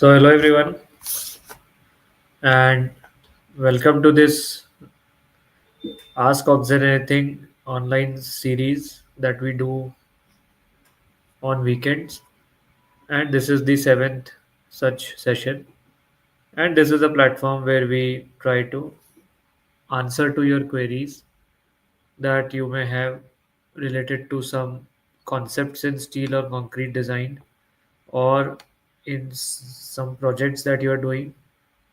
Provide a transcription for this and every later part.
Hello everyone, and welcome to this Ask AuxEn Anything online series that we do on weekends. And this is the seventh such session. And this is a platform where we try to answer to your queries that you may have related to some concepts in steel or concrete design, or in some projects that you are doing,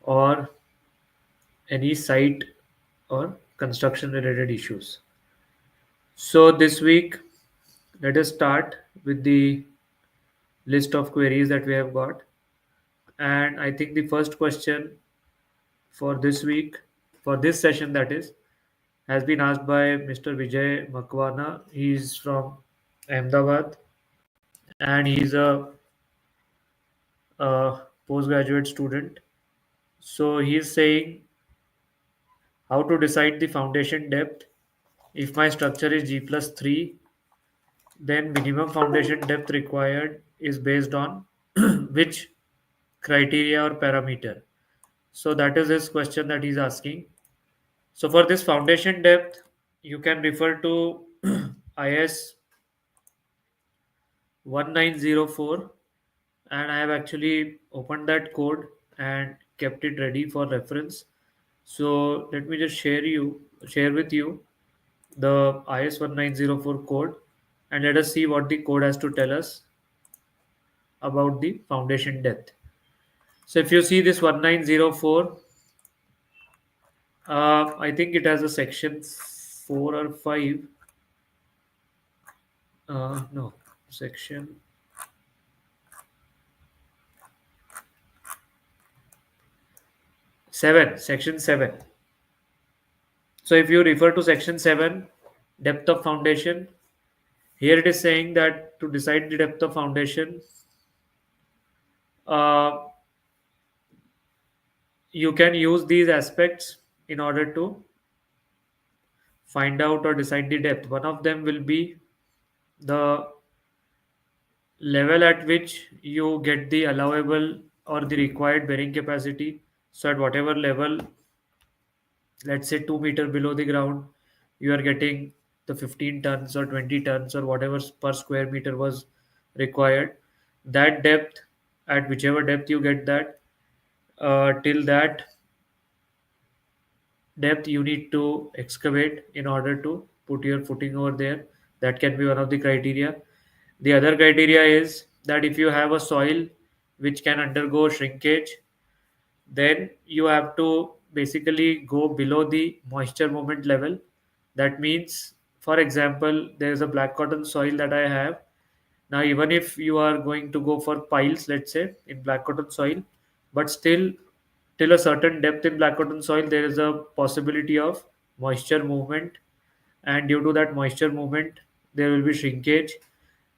or any site or construction related issues. So this week, let us start with the list of queries that we have got. And I think the first question for this week, for this session that is, has been asked by Mr. Vijay Makwana. He's from Ahmedabad and he's a postgraduate student. So he's saying how to decide the foundation depth. If my structure is G plus 3, then minimum foundation depth required is based on which criteria or parameter. So that is his question that he's asking. So for this foundation depth, you can refer to IS 1904, and I have actually opened that code and kept it ready for reference. So let me just share with you the IS 1904 code, and let us see what the code has to tell us about the foundation depth. So if you see this 1904, I think it has a section 4 or 5. No, section 7. Section 7. So if you refer to section 7, depth of foundation, here it is saying that to decide the depth of foundation, uh, you can use these aspects in order to find out or decide the depth. One of them will be the level at which you get the allowable or the required bearing capacity. So at whatever level, let's say 2 meter below the ground, you are getting the 15 tons or 20 tons or whatever per square meter was required. That depth, at whichever depth you get that, till that depth you need to excavate in order to put your footing over there. That can be one of the criteria. The other criteria is that if you have a soil which can undergo shrinkage, then you have to basically go below the moisture movement level. That means, for example, there is a black cotton soil that I have. Now even if you are going to go for piles, let's say in black cotton soil, but still till a certain depth in black cotton soil there is a possibility of moisture movement, and due to that moisture movement there will be shrinkage,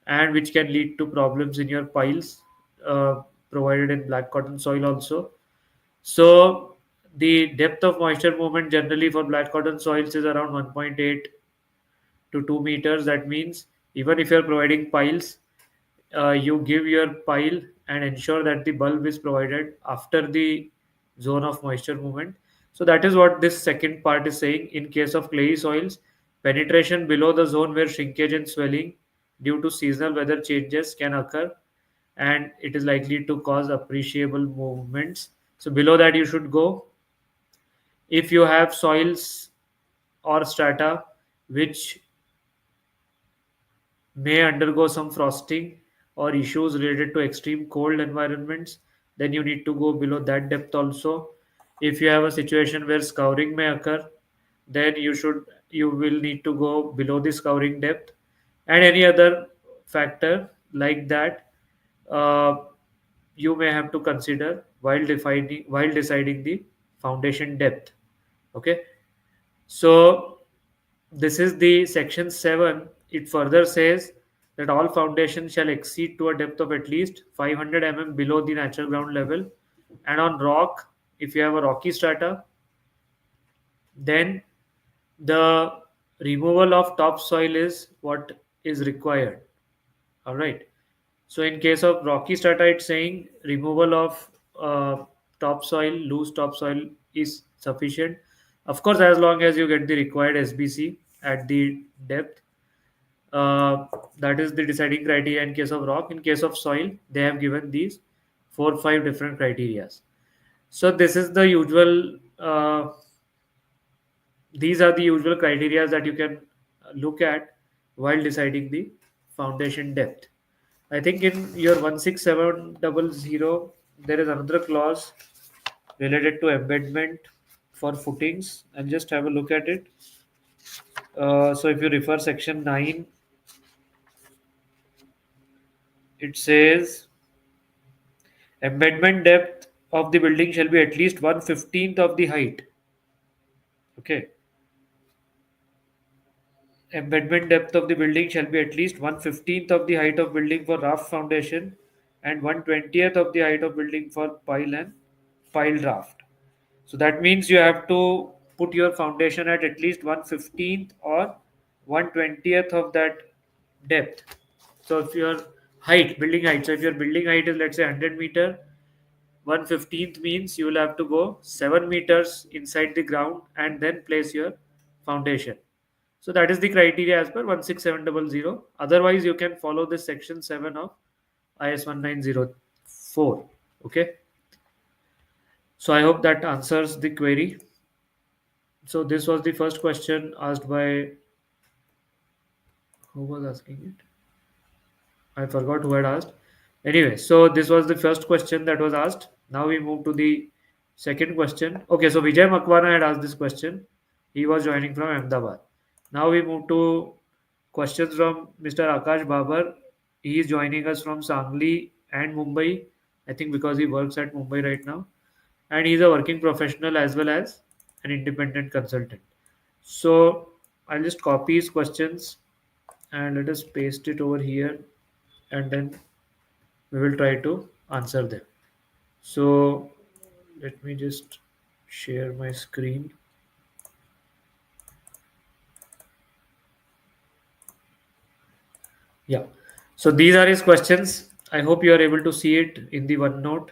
and which can lead to problems in your piles, uh, provided in black cotton soil also. So the depth of moisture movement generally for black cotton soils is around 1.8 to 2 meters. That means even if you're providing piles, you give your pile and ensure that the bulb is provided after the zone of moisture movement. So that is what this second part is saying. In case of clayey soils, penetration below the zone where shrinkage and swelling due to seasonal weather changes can occur, and it is likely to cause appreciable movements. So below that you should go. If you have soils or strata which may undergo some frosting or issues related to extreme cold environments, then you need to go below that depth also. If you have a situation where scouring may occur, then you will need to go below the scouring depth, and any other factor like that, uh, you may have to consider while deciding the foundation depth. Okay, so this is the section 7. It further says that all foundations shall exceed to a depth of at least 500 mm below the natural ground level. And on rock, if you have a rocky strata, then the removal of topsoil is what is required. All right. So in case of rocky strata, it's saying removal of uh, topsoil, loose topsoil is sufficient. Of course, as long as you get the required SBC at the depth, uh, that is the deciding criteria in case of rock. In case of soil, they have given these 4 5 different criterias. So this is the usual. These are the usual criteria that you can look at while deciding the foundation depth. I think in your 16700 there is another clause related to embedment for footings. And just have a look at it. So if you refer section 9, it says embedment depth of the building shall be at least 1/15th of the height. Okay. Embedment depth of the building shall be at least 1/15th of the height of building for raft foundation and 1/20th of the height of building for pile and pile raft. So that means you have to put your foundation at least 1/15th or 1/20th of that depth. So if your height, building height, so if your building height is let's say 100 meter, 1/15th means you will have to go 7 meters inside the ground and then place your foundation. So that is the criteria as per 16700. Otherwise, you can follow this section 7 of IS 1904. Okay. So I hope that answers the query. So this was the first question asked by who was asking it? I forgot who had asked. Anyway, so this was the first question that was asked. Now we move to the second question. Okay, so Vijay Makwana had asked this question. He was joining from Ahmedabad. Now we move to questions from Mr. Akash Babar. He is joining us from Sangli and Mumbai. I think because he works at Mumbai right now. And he's a working professional as well as an independent consultant. So I'll just copy his questions and let us paste it over here, and then we will try to answer them. So let me just share my screen. Yeah. So these are his questions. I hope you are able to see it in the OneNote.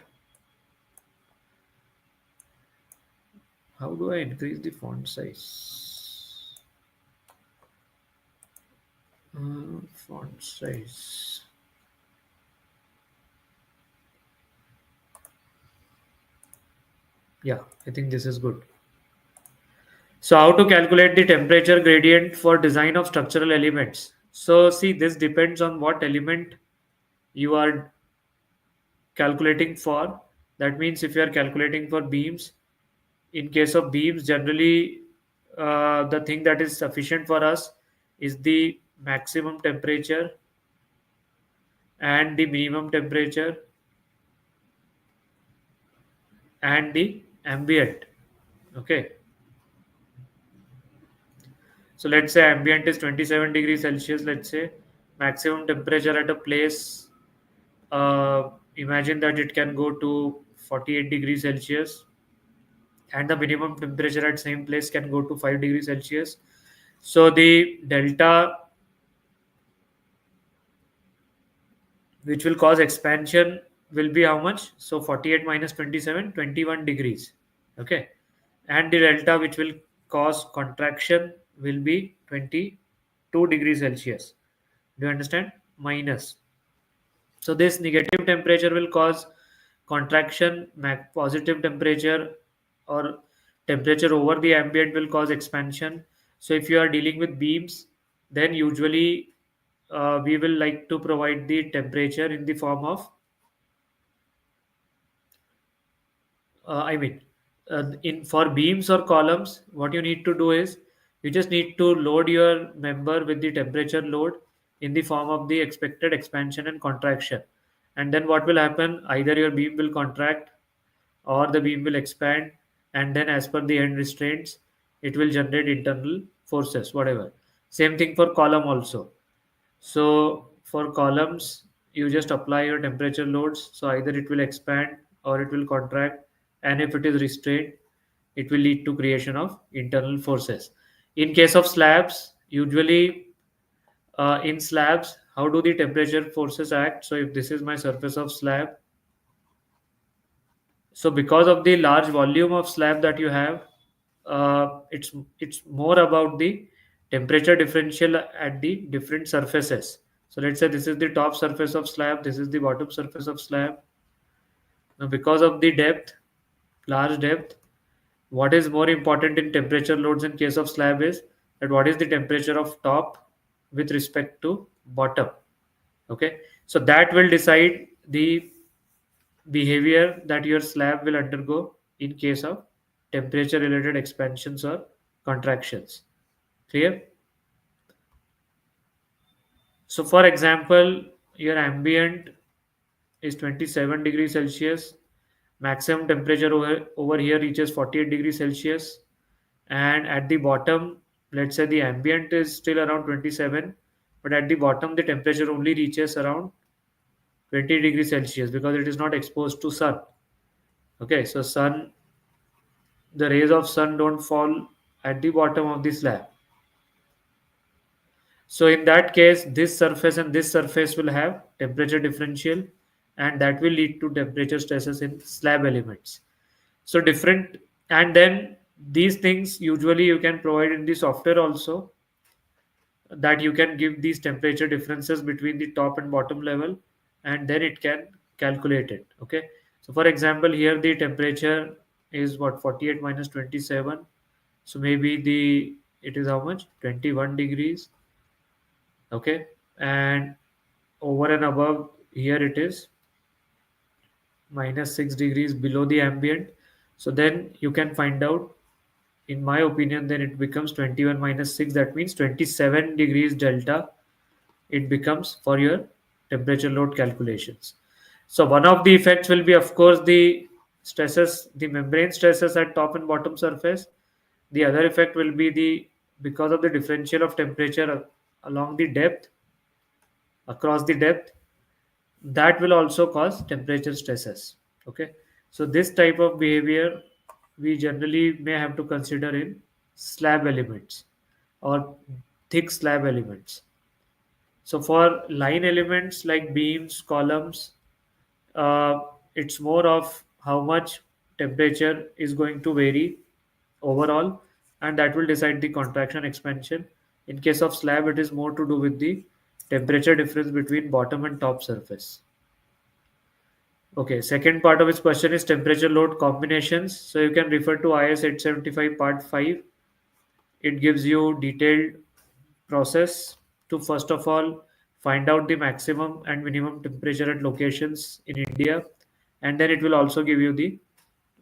How do I increase the font size? Font size. Yeah, I think this is good. So how to calculate the temperature gradient for design of structural elements? So see, this depends on what element you are calculating for. That means if you are calculating for beams, in case of beams, generally the thing that is sufficient for us is the maximum temperature and the minimum temperature and the ambient. Okay. So let's say ambient is 27 degrees Celsius, let's say maximum temperature at a place, imagine that it can go to 48 degrees Celsius, and the minimum temperature at same place can go to 5 degrees Celsius. So the delta which will cause expansion will be how much? So 48 minus 27, 21 degrees. Okay. And the delta which will cause contraction will be 22 degrees Celsius. Do you understand? Minus. So this negative temperature will cause contraction, positive temperature or temperature over the ambient will cause expansion. So if you are dealing with beams, then usually we will like to provide the temperature in the form of, I mean, in for beams or columns, what you need to do is you just need to load your member with the temperature load in the form of the expected expansion and contraction. And then what will happen? Either your beam will contract or the beam will expand, and then as per the end restraints, it will generate internal forces, whatever. Same thing for column also. So for columns, you just apply your temperature loads. So either it will expand or it will contract, and if it is restrained, it will lead to creation of internal forces. In case of slabs, usually in slabs, how do the temperature forces act? So if this is my surface of slab, So because of the large volume of slab that you have, it's more about the temperature differential at the different surfaces. So let's say this is the top surface of slab, this is the bottom surface of slab. Now because of the depth, large depth, what is more important in temperature loads in case of slab is that what is the temperature of top with respect to bottom. Okay, so that will decide the behavior that your slab will undergo in case of temperature related expansions or contractions. Clear? So for example, your ambient is 27 degrees Celsius, maximum temperature over here reaches 48 degrees Celsius, and at the bottom, let's say the ambient is still around 27, but at the bottom the temperature only reaches around 20 degrees Celsius because it is not exposed to sun. Okay, so the rays of sun don't fall at the bottom of the slab. So in that case, this surface and this surface will have temperature differential, and that will lead to temperature stresses in slab elements. So different, and then these things usually you can provide in the software also, that you can give these temperature differences between the top and bottom level, and then it can calculate it. Okay, so for example here the temperature is what, 48 minus 27, so maybe the it is how much, 21 degrees. Okay, and over and above here it is minus 6 degrees below the ambient. So then you can find out, in my opinion, then it becomes 21 minus 6, that means 27 degrees delta it becomes for your temperature load calculations. So one of the effects will be, of course, the stresses, the membrane stresses at top and bottom surface. The other effect will be the, because of the differential of temperature along the depth, across the depth, that will also cause temperature stresses. Okay, so this type of behavior we generally may have to consider in slab elements or thick slab elements. So for line elements like beams, columns, uh, it's more of how much temperature is going to vary overall, and that will decide the contraction expansion. In case of slab, it is more to do with the temperature difference between bottom and top surface. Okay, second part of his question is temperature load combinations. So you can refer to IS 875 part 5. It gives you detailed process to first of all find out the maximum and minimum temperature at locations in India, and then it will also give you the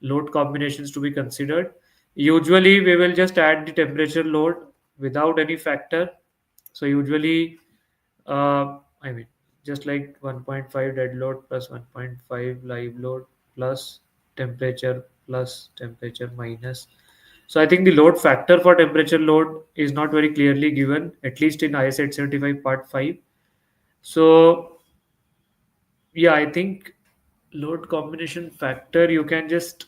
load combinations to be considered. Usually we will just add the temperature load without any factor. So usually, I mean, just like 1.5 dead load plus 1.5 live load plus temperature minus. So I think the load factor for temperature load is not very clearly given, at least in IS 875 part 5. So yeah, I think load combination factor you can just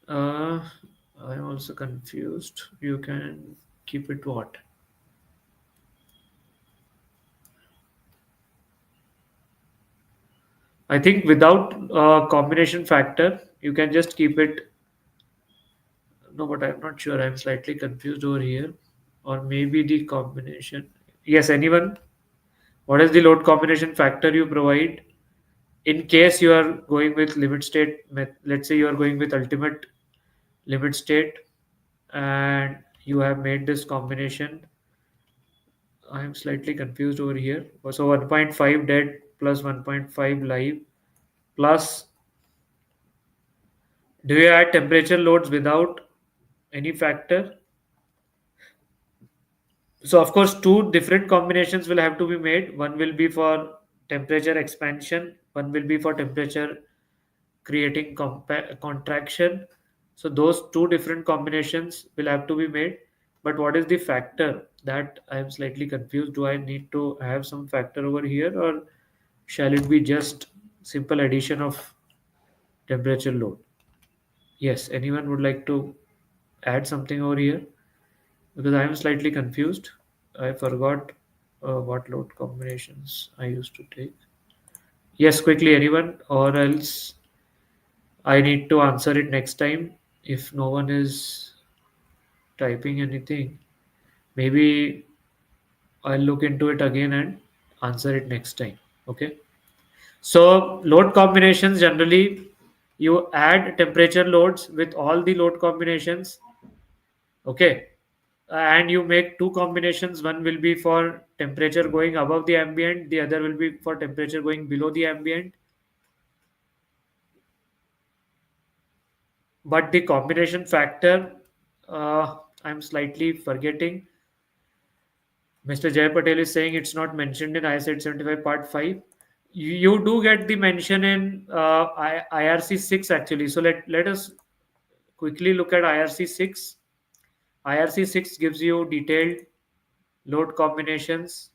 I'm also confused. You can keep it what? I think without combination factor, you can just keep it. No, but I'm not sure. I'm slightly confused over here. Or maybe the combination. Yes, anyone? What is the load combination factor you provide in case you are going with limit state? Let's say you are going with ultimate limit state and you have made this combination. I am slightly confused over here. So 1.5 dead plus 1.5 live plus, do you add temperature loads without any factor? So of course, two different combinations will have to be made. One will be for temperature expansion, one will be for temperature creating contraction. So those two different combinations will have to be made. But what is the factor? That I am slightly confused. Do I need to have some factor over here, or shall it be just simple addition of temperature load? Yes, anyone would like to add something over here? Because I am slightly confused. I forgot what load combinations I used to take. Yes, quickly, anyone, or else I need to answer it next time. If no one is typing anything, maybe I'll look into it again and answer it next time. Okay. So load combinations, generally you add temperature loads with all the load combinations. Okay. And you make two combinations. One will be for temperature going above the ambient, the other will be for temperature going below the ambient. But the combination factor, I'm slightly forgetting. Mr. Jay Patel is saying it's not mentioned in IS 875 part 5. You do get the mention in IRC 6 actually. So let us quickly look at IRC 6. IRC 6 gives you detailed load combinations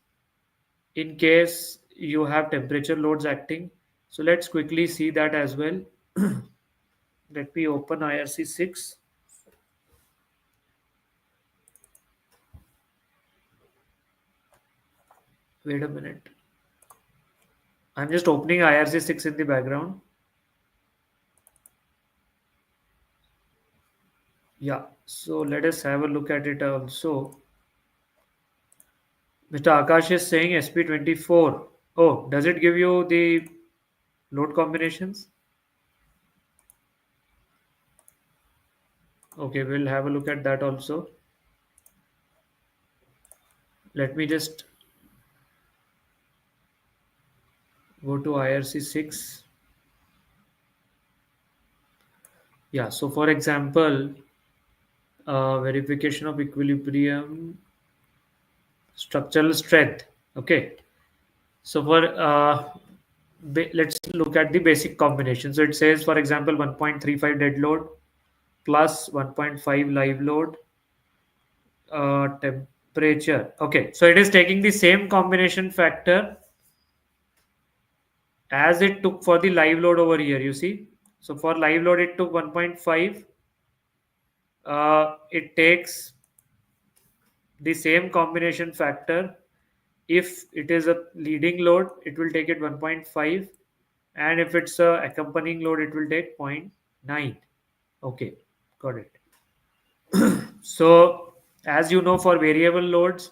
in case you have temperature loads acting. So let's quickly see that as well. Let me open IRC 6. Wait a minute. I'm just opening IRC 6 in the background. Yeah, so let us have a look at it also. Mr. Akash is saying SP24. Oh, does it give you the load combinations? Okay, we'll have a look at that also. Let me just go to IRC 6. Yeah, so for example, verification of equilibrium, structural strength. Okay, so for let's look at the basic combination. So it says, for example, 1.35 dead load plus 1.5 live load, temperature. Okay, so it is taking the same combination factor as it took for the live load over here, you see. So for live load it took 1.5. It takes the same combination factor. If it is a leading load, it will take it 1.5, and if it's a accompanying load, it will take 0.9. Okay, got it. So as you know, for variable loads,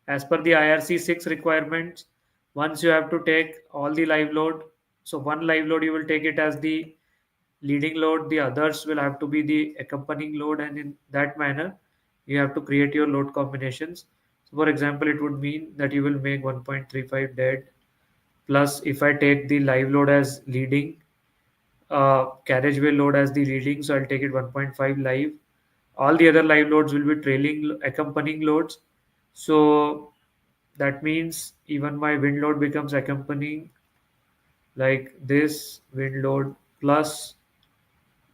as per the IRC 6 requirements, once you have to take all the live load, so one live load you will take it as the leading load, the others will have to be the accompanying load, and in that manner you have to create your load combinations. So for example, it would mean that you will make 1.35 dead plus, if I take the live load as leading, carriageway load as the leading, so I'll take it 1.5 live. All the other live loads will be trailing accompanying loads. So that means even my wind load becomes accompanying, like this wind load plus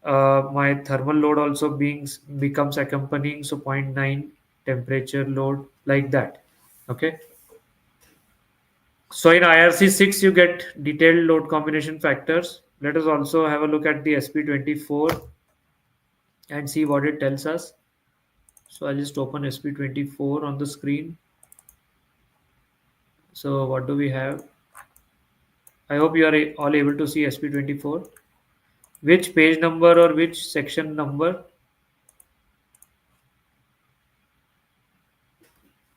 my thermal load also becomes accompanying, so zero point 0.9 temperature load, like that. Okay, so in IRC 6 you get detailed load combination factors. Let us also have a look at the SP24 and see what it tells us. So I'll just open SP24 on the screen. So what do we have? I hope you are all able to see SP24. Which page number or which section number?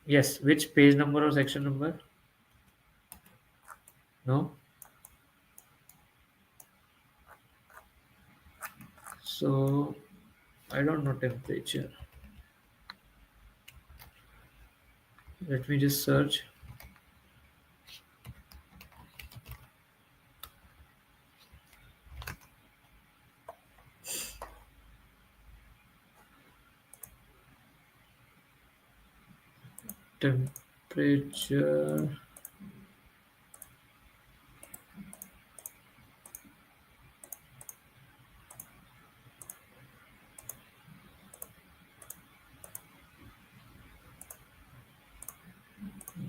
Yes, which page number or section number? No. So I don't know temperature. Let me just search. Temperature.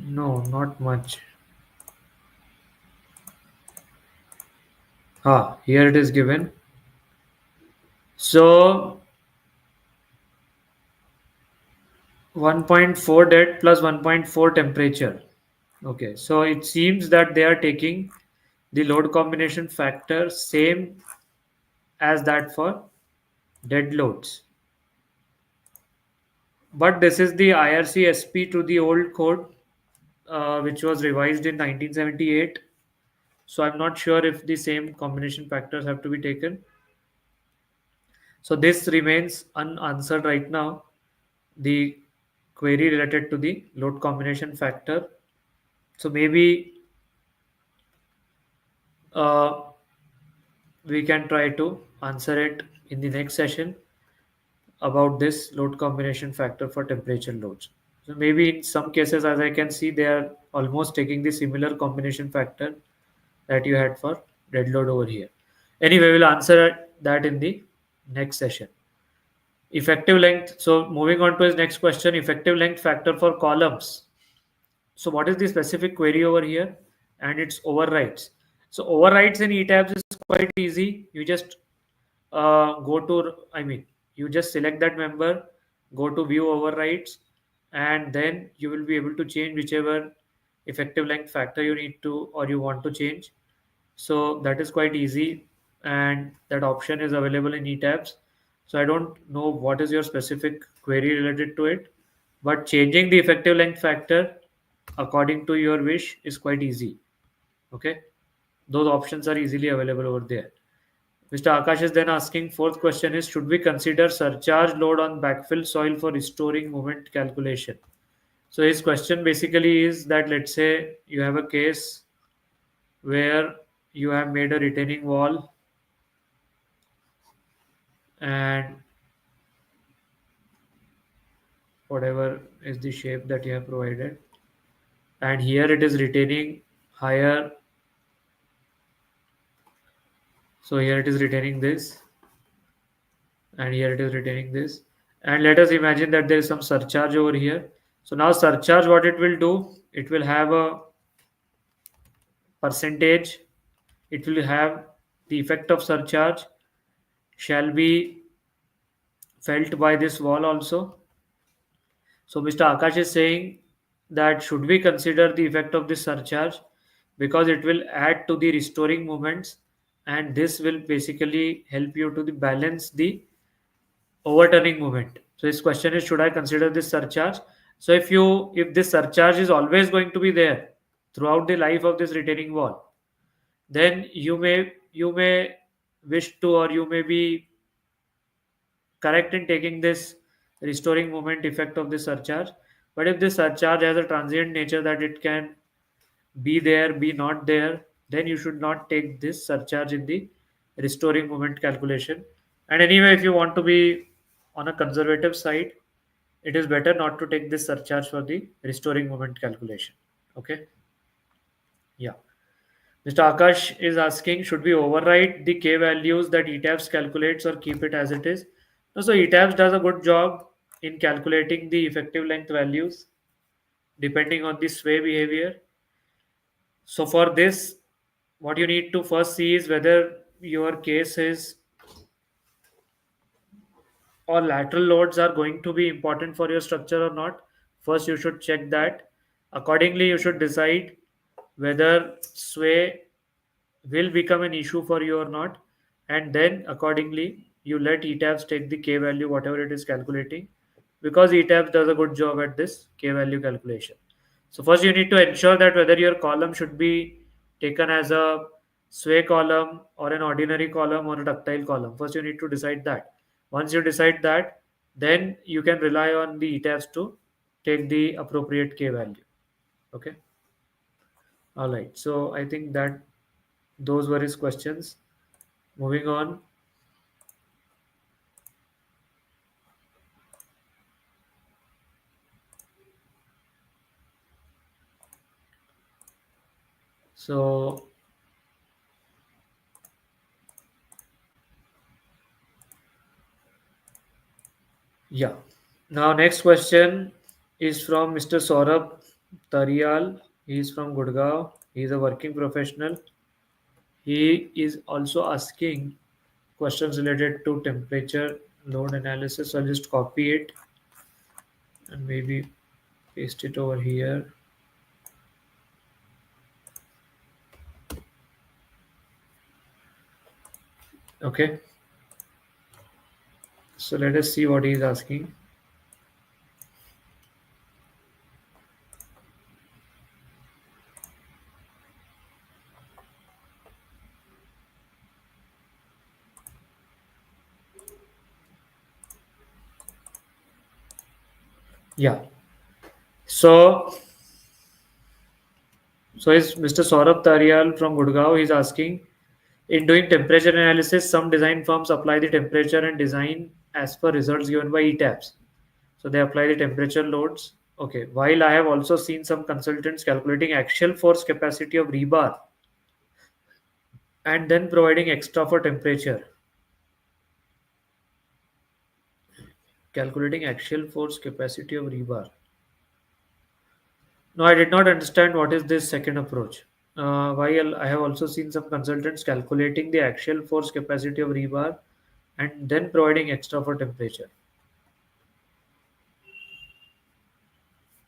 No, not much. Ah, here it is given. So 1.4 dead plus 1.4 temperature. Okay, so it seems that they are taking the load combination factor same as that for dead loads. But this is the IRC SP to the old code, which was revised in 1978. So I'm not sure if the same combination factors have to be taken. So this remains unanswered right now. The query related to the load combination factor. So maybe uh, we can try to answer it in the next session about this load combination factor for temperature loads. So maybe in some cases, as I can see, they are almost taking the similar combination factor that you had for dead load over here. Anyway, we'll answer that in the next session. Effective length. So moving on to his next question, effective length factor for columns. So what is the specific query over here? And its overrides. So overrides in ETABS is quite easy. You just go to, I mean, you just select that member, go to view overrides, and then you will be able to change whichever effective length factor you need to or you want to change. So that is quite easy, and that option is available in etabs. So I don't know what is your specific query related to it, but changing the effective length factor according to your wish is quite easy. Okay, those options are easily available over there. Mr. Akash is then asking, fourth question is, should we consider surcharge load on backfill soil for restoring movement calculation? So his question basically is that, let's say you have a case where you have made a retaining wall and whatever is the shape that you have provided, and here it is retaining higher. So here it is retaining this, and here it is retaining this, and let us imagine that there is some surcharge over here. So now surcharge, what it will do, it will have a percentage, it will have the effect of surcharge shall be felt by this wall also. So Mr. Akash is saying that should we consider the effect of this surcharge, because it will add to the restoring movements, and this will basically help you to balance the overturning movement. So his question is, should I consider this surcharge? So if this surcharge is always going to be there throughout the life of this retaining wall, then you may wish to, or you may be correct in taking this restoring moment effect of the surcharge. But if this surcharge has a transient nature, that it can be there, be not there, then you should not take this surcharge in the restoring moment calculation. And anyway, if you want to be on a conservative side, it is better not to take this surcharge for the restoring moment calculation. Okay. Yeah. Mr. Akash is asking, should we overwrite the K values that ETABS calculates or keep it as it is? No, so ETABS does a good job in calculating the effective length values depending on the sway behavior. So for this, what you need to first see is whether your case is or lateral loads are going to be important for your structure or not. First, you should check that. Accordingly, you should decide whether sway will become an issue for you or not, and then accordingly you let etabs take the k value whatever it is calculating, because etabs does a good job at this k value calculation. So first you need to ensure that whether your column should be taken as a sway column or an ordinary column or a ductile column. First you need to decide that. Once you decide that, then you can rely on the etabs to take the appropriate k value. Okay. All right. So I think that those were his questions. Moving on. So yeah. Now next question is from Mr. Saurabh Tarial. He is from Gurgaon. He is a working professional. He is also asking questions related to temperature load analysis. So I'll just copy it and maybe paste it over here. Okay. So let us see what he is asking. Yeah. So is Mr. Saurabh Tarial from Gurgaon. He's asking, in doing temperature analysis, some design firms apply the temperature and design as per results given by ETAPS. So they apply the temperature loads. Okay. While I have also seen some consultants calculating axial force capacity of rebar and then providing extra for temperature. Calculating axial force capacity of rebar. No, I did not understand what is this second approach. While I have also seen some consultants calculating the axial force capacity of rebar and then providing extra for temperature.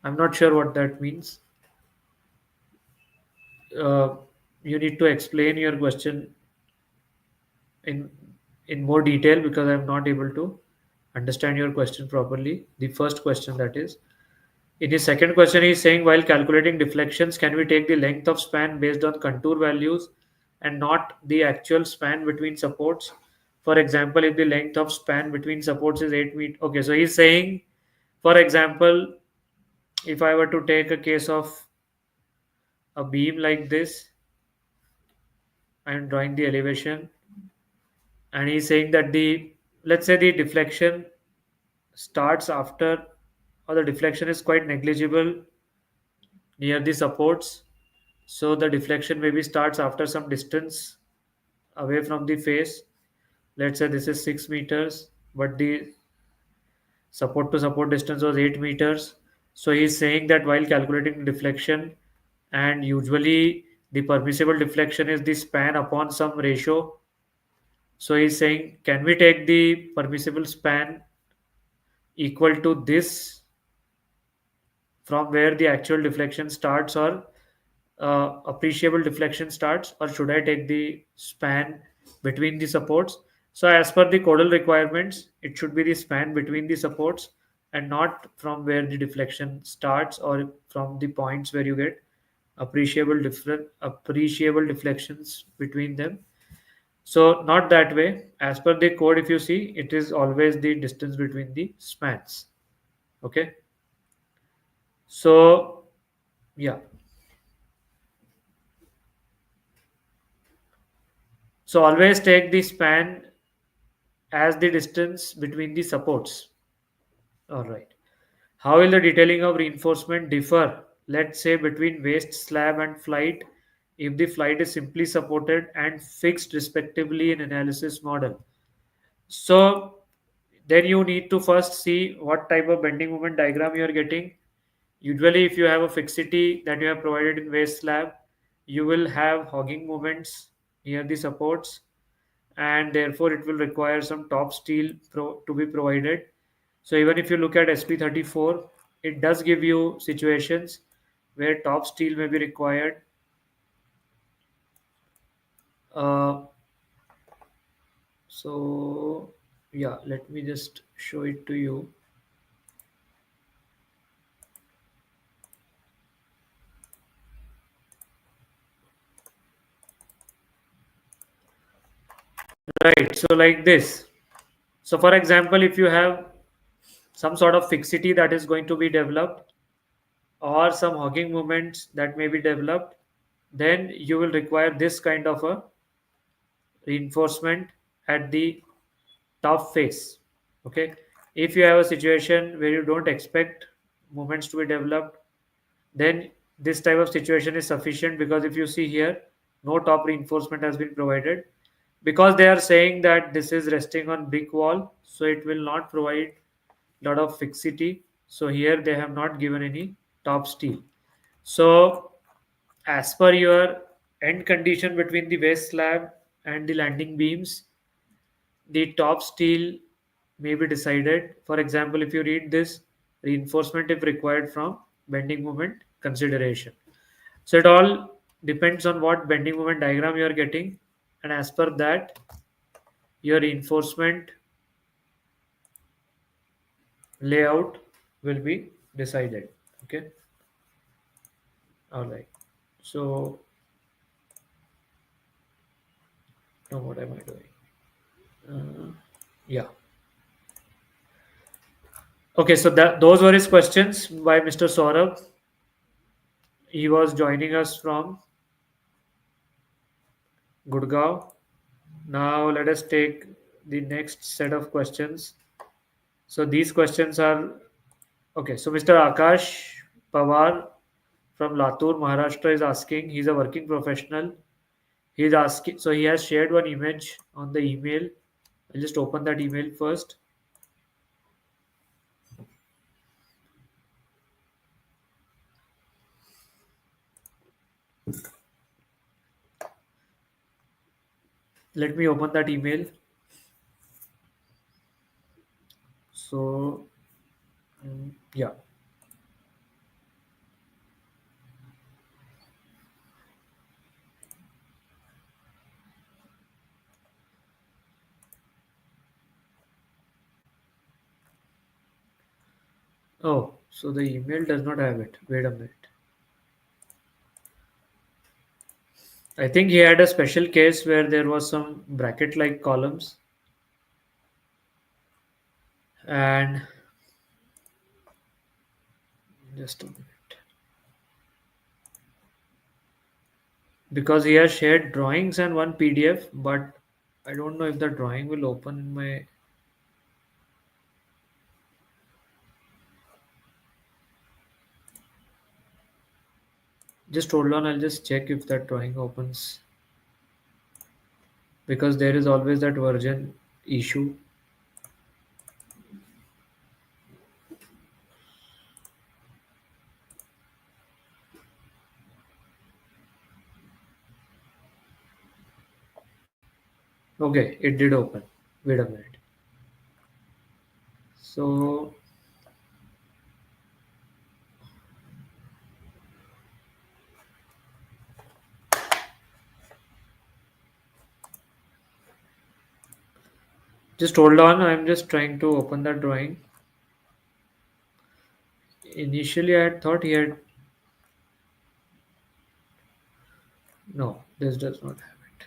I'm not sure what that means. Uh, you need to explain your question in more detail because I'm not able to understand your question properly. The first question, that is. In his second question, he is saying, while calculating deflections, can we take the length of span based on contour values and not the actual span between supports? For example, if the length of span between supports is 8 meters. Okay, so he's saying, for example, if I were to take a case of a beam like this, I'm drawing the elevation, and he's saying that let's say the deflection starts after, or the deflection is quite negligible near the supports. So the deflection maybe starts after some distance away from the face. Let's say this is 6 meters, but the support to support distance was 8 meters. So he's saying that while calculating deflection, and usually the permissible deflection is the span upon some ratio. So he's saying, can we take the permissible span equal to this from where the actual deflection starts, or appreciable deflection starts, or should I take the span between the supports? So as per the codal requirements, it should be the span between the supports and not from where the deflection starts or from the points where you get appreciable deflections between them. So not that way. As per the code, if you see, it is always the distance between the spans. Okay. So yeah. So always take the span as the distance between the supports. All right. How will the detailing of reinforcement differ, let's say, between waist slab and flight if the flight is simply supported and fixed respectively in analysis model? So then you need to first see what type of bending moment diagram you are getting. Usually, if you have a fixity that you have provided in waist slab, you will have hogging moments near the supports, and therefore it will require some top steel to be provided. So even if you look at SP34, it does give you situations where top steel may be required. Uh, so yeah, let me just show it to you. Right, so like this. So for example, if you have some sort of fixity that is going to be developed, or some hogging moments that may be developed, then you will require this kind of a reinforcement at the top face. Okay, if you have a situation where you don't expect movements to be developed, then this type of situation is sufficient, because if you see here, no top reinforcement has been provided, because they are saying that this is resting on brick wall, so it will not provide lot of fixity. So here they have not given any top steel. So as per your end condition between the base slab and the landing beams, the top steel may be decided. For example, if you read this, reinforcement if required from bending moment consideration. So it all depends on what bending moment diagram you are getting, and as per that, your reinforcement layout will be decided. Okay. All right. So now what am I doing? Yeah. Okay. So that those were his questions by Mr. Saurabh. He was joining us from Gurgaon. Now let us take the next set of questions. So these questions are okay. So Mr. Akash Pawar from Latur, Maharashtra is asking. He's a working professional. He's asking. So he has shared one image on the email. I'll just open that email first. Let me open that email. So yeah. Oh, so the email does not have it. Wait a minute. I think he had a special case where there was some bracket-like columns, and just a minute. Because he has shared drawings and one PDF, but I don't know if the drawing will open in my. Just hold on, I'll just check if that drawing opens because there is always that version issue. Okay, it did open. Wait a minute. So just hold on, I'm just trying to open that drawing. Initially, I had thought he had. No, this does not have it.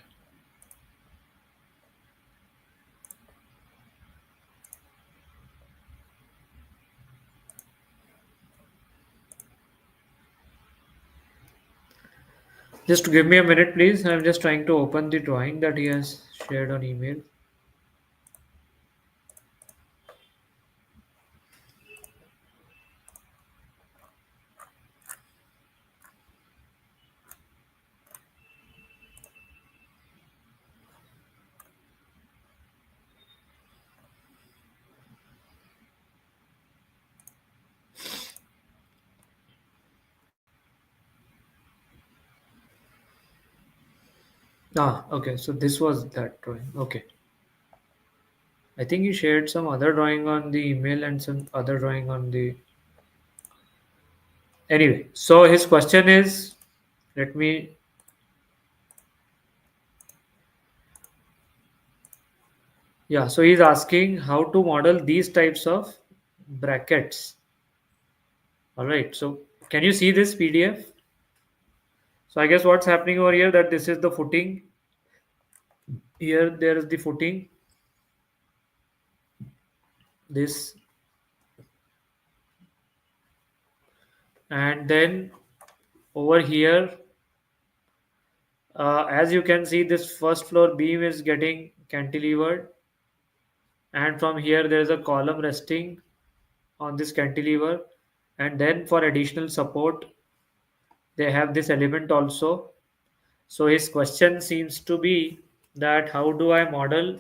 Just give me a minute, please. I'm just trying to open the drawing that he has shared on email. Ah, okay. So this was that drawing. Okay. I think he shared some other drawing on the email and some other drawing on the. Anyway, so his question is, let me. Yeah, so he's asking how to model these types of brackets. All right. So can you see this PDF? So I guess what's happening over here that this is the footing. Here there is the footing. This and then over here, as you can see, this first floor beam is getting cantilevered, and from here there is a column resting on this cantilever, and then for additional support, they have this element also. So his question seems to be that how do I model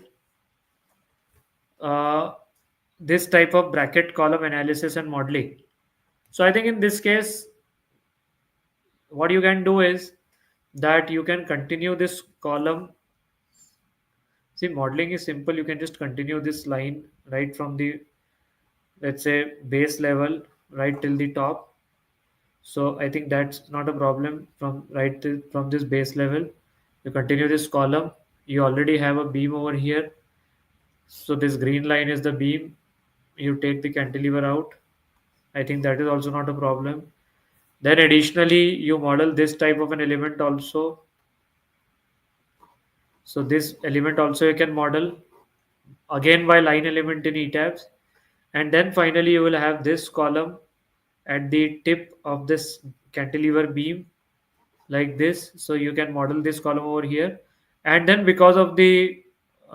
uh, this type of bracket column analysis and modeling? So I think in this case, what you can do is that you can continue this column. See, modeling is simple. You can just continue this line right from the, let's say, base level right till the top. So I think that's not a problem from from this base level. You continue this column. You already have a beam over here. So this green line is the beam. you take the cantilever out. I think that is also not a problem. Then additionally, you model this type of an element also. So this element also you can model again by line element in ETABS. And then finally you will have this column at the tip of this cantilever beam like this. So you can model this column over here. And then because of the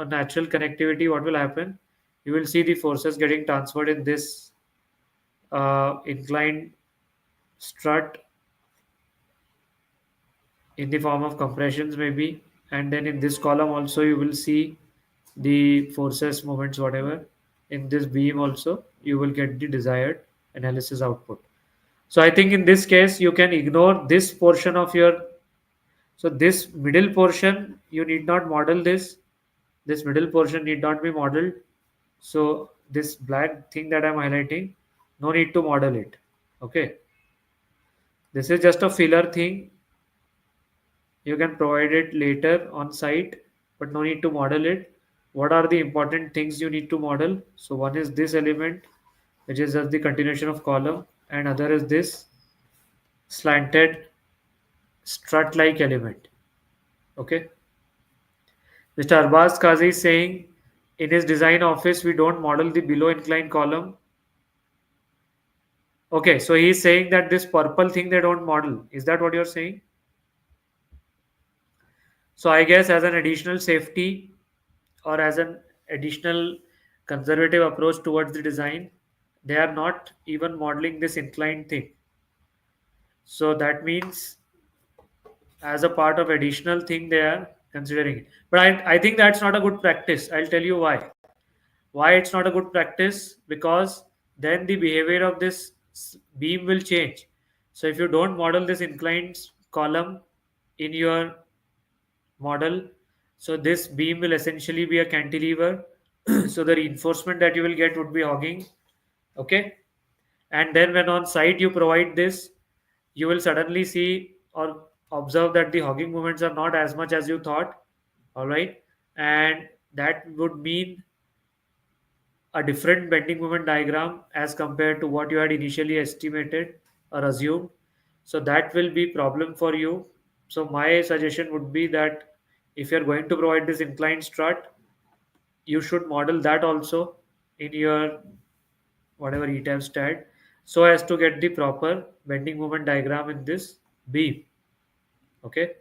natural connectivity, what will happen? You will see the forces getting transferred in this inclined strut in the form of compressions maybe. And then in this column also you will see the forces, moments, whatever. In this beam also you will get the desired analysis output. So I think in this case you can ignore this portion of your, so this middle portion you need not model this. This middle portion need not be modeled. So this black thing that I'm highlighting, no need to model it. Okay. This is just a filler thing. You can provide it later on site, but no need to model it. What are the important things you need to model? So one is this element, which is just the continuation of column, and other is this slanted strut-like element. Okay. Mr. Arbaz Kazi is saying in his design office we don't model the below inclined column. Okay, so he's saying that this purple thing they don't model. Is that what you're saying? So I guess as an additional safety or as an additional conservative approach towards the design, they are not even modeling this inclined thing. So that means as a part of additional thing they are considering it. But I think that's not a good practice. I'll tell you why. Why it's not a good practice? Because then the behavior of this beam will change. So if you don't model this inclined column in your model, so this beam will essentially be a cantilever. So the reinforcement that you will get would be hogging. Okay. And then when on site you provide this, you will suddenly see or observe that the hogging movements are not as much as you thought. All right. And that would mean a different bending moment diagram as compared to what you had initially estimated or assumed. So that will be problem for you. So my suggestion would be that if you're going to provide this inclined strut, you should model that also in your whatever ETAB stat, so as to get the proper bending moment diagram in this beam. Okay.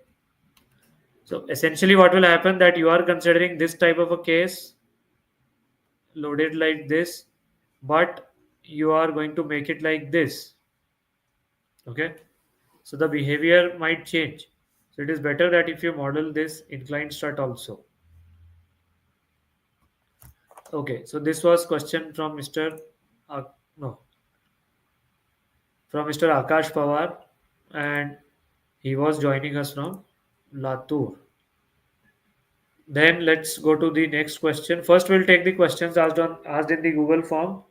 So essentially what will happen that you are considering this type of a case loaded like this, but you are going to make it like this. Okay. So the behavior might change. So it is better that if you model this inclined strut also. Okay. So this was question from Mr. No, from Mr. Akash Pawar, and he was joining us from Latur. Then let's go to the next question. First, we'll take the questions asked in the Google form,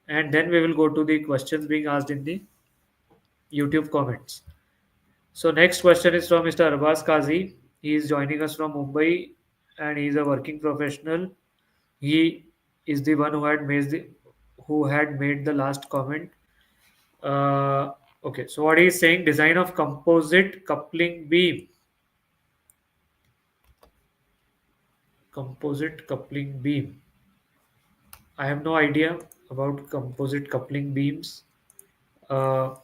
and then we will go to the questions being asked in the YouTube comments. So next question is from Mr. Arbaz Kazi. He is joining us from Mumbai, and he is a working professional. He is the one who had made the last comment. Okay, so what he is saying: design of composite coupling beam. Composite coupling beam. I have no idea about composite coupling beams. Uh,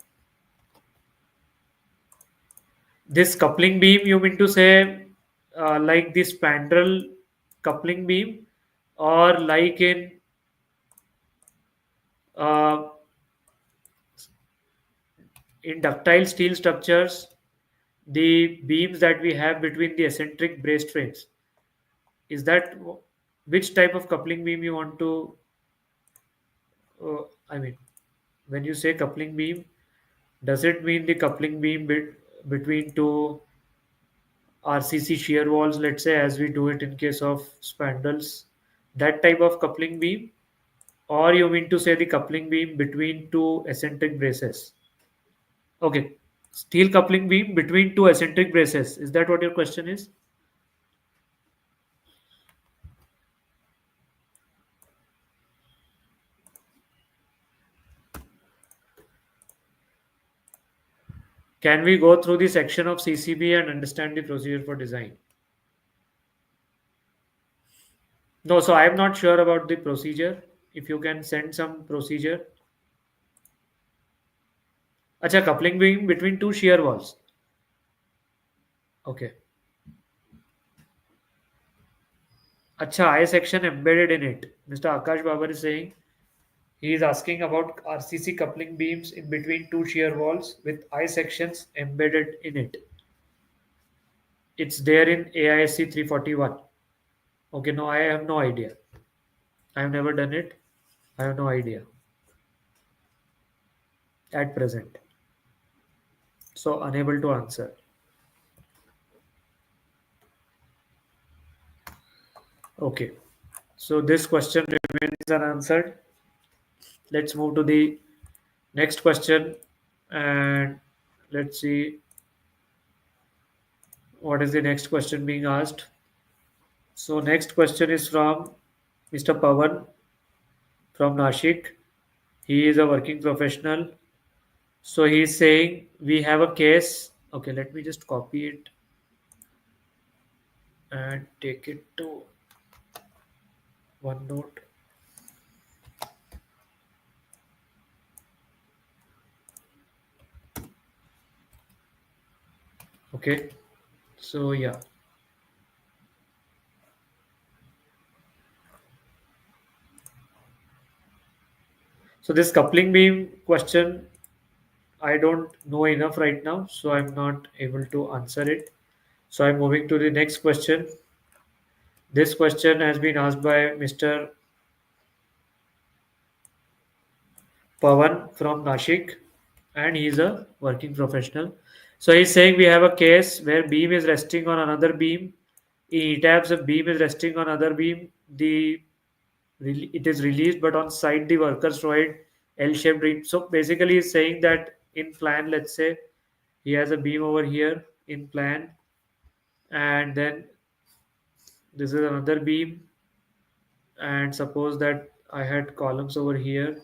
this coupling beam, you mean to say like the spandrel coupling beam, or like uh, in ductile steel structures, the beams that we have between the eccentric braced frames? Is that which type of coupling beam you want to? I mean, when you say coupling beam, does it mean the coupling beam between two RCC shear walls, let's say, as we do it in case of spandrels, that type of coupling beam? Or you mean to say the coupling beam between two eccentric braces? Okay, steel coupling beam between two eccentric braces. Is that what your question is? Can we go through the section of CCB and understand the procedure for design? No, so I am not sure about the procedure. If you can send some procedure. Acha, coupling being between two shear walls. Okay. Acha, I section embedded in it. Mr. Akash Babar is saying he is asking about RCC coupling beams in between two shear walls with I sections embedded in it. It's there in AISC 341. Okay, no, I have no idea. I have never done it. I have no idea at present. So unable to answer. Okay. So this question remains unanswered. Let's move to the next question and let's see what is the next question being asked. So next question is from Mr. Pawan from Nashik. He is a working professional. So he is saying we have a case. Okay, let me just copy it and take it to OneNote. Okay, so yeah. So this coupling beam question, I don't know enough right now, so I'm not able to answer it. So I'm moving to the next question. This question has been asked by Mr. Pawan from Nashik, and he's a working professional. So he's saying we have a case where beam is resting on another beam. In ETABS, if beam is resting on other beam, it is released, but on site the workers provide L-shaped beam. So basically, he's saying that in plan, let's say he has a beam over here in plan, and then this is another beam, and suppose that I had columns over here.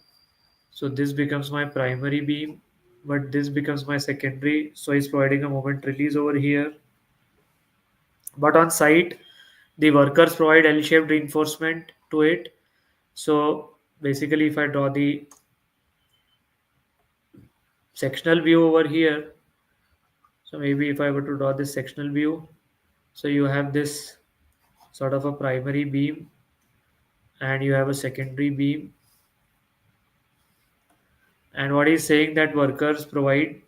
So this becomes my primary beam, but this becomes my secondary. So he's providing a moment release over here. But on site, the workers provide L-shaped reinforcement to it. So basically, if I draw the sectional view over here, so maybe if I were to draw this sectional view, so you have this sort of a primary beam and you have a secondary beam. And what he's saying that workers provide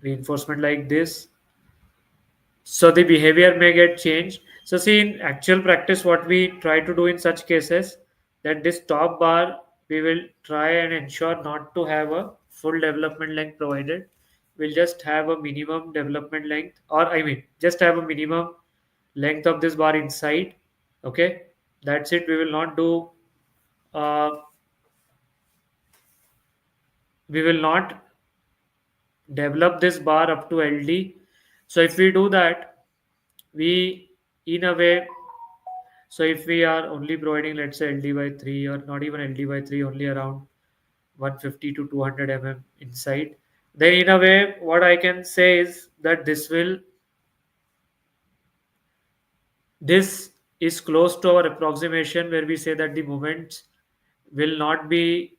reinforcement like this, so the behavior may get changed. So see, in actual practice what we try to do in such cases, that this top bar we will try and ensure not to have a full development length provided. We'll just have a minimum development length, or I mean just have a minimum length of this bar inside. Okay, that's it. We will not do uh, we will not develop this bar up to LD. So if we do that, we in a way, so if we are only providing, let's say LD by 3 or not even LD by 3, only around 150 to 200 inside, then in a way what I can say is that this is close to our approximation where we say that the moments will not be,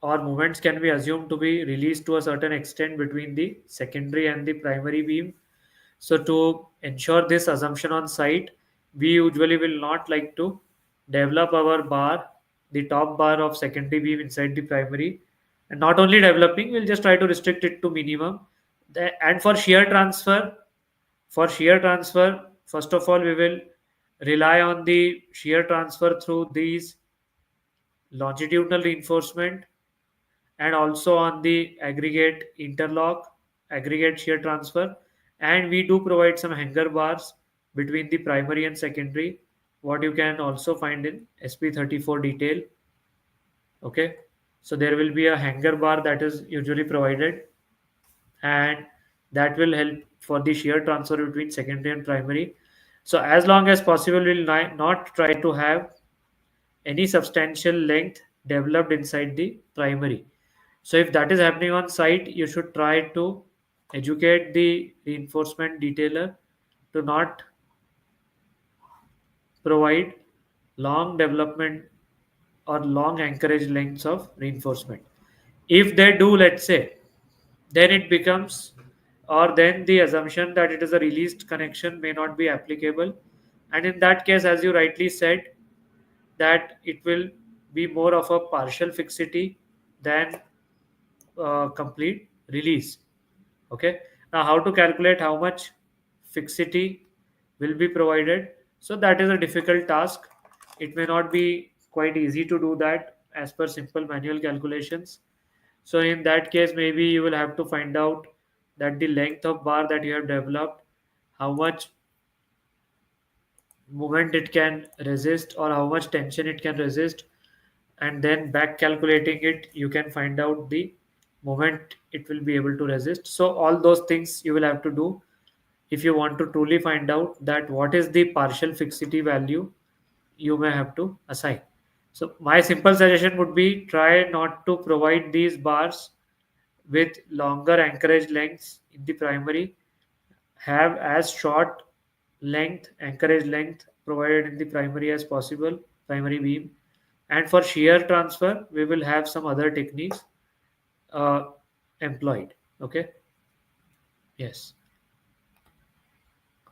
or movements can be assumed to be released to a certain extent between the secondary and the primary beam. So to ensure this assumption on site, we usually will not like to develop our bar, the top bar of secondary beam inside the primary. And not only developing, we'll just try to restrict it to minimum. And for shear transfer, first of all, we will rely on the shear transfer through these longitudinal reinforcement and also on the aggregate interlock, aggregate shear transfer, and we do provide some hanger bars between the primary and secondary, what you can also find in SP34 detail. Okay, so there will be a hanger bar that is usually provided, and that will help for the shear transfer between secondary and primary. So as long as possible, we'll not try to have any substantial length developed inside the primary. So if that is happening on site, you should try to educate the reinforcement detailer to not provide long development or long anchorage lengths of reinforcement. If they do, let's say, then it becomes, or then the assumption that it is a released connection may not be applicable. And in that case, as you rightly said, that it will be more of a partial fixity than complete release. Okay. Now, how to calculate how much fixity will be provided? So that is a difficult task. It may not be quite easy to do that as per simple manual calculations. So in that case, maybe you will have to find out that the length of bar that you have developed, how much movement it can resist or how much tension it can resist, and then back calculating it, you can find out the moment it will be able to resist. So all those things you will have to do if you want to truly find out that what is the partial fixity value you may have to assign. So my simple suggestion would be try not to provide these bars with longer anchorage lengths in the primary. Have as short length anchorage length provided in the primary as possible, primary beam. And for shear transfer we will have some other techniques uh, employed. Okay. Yes.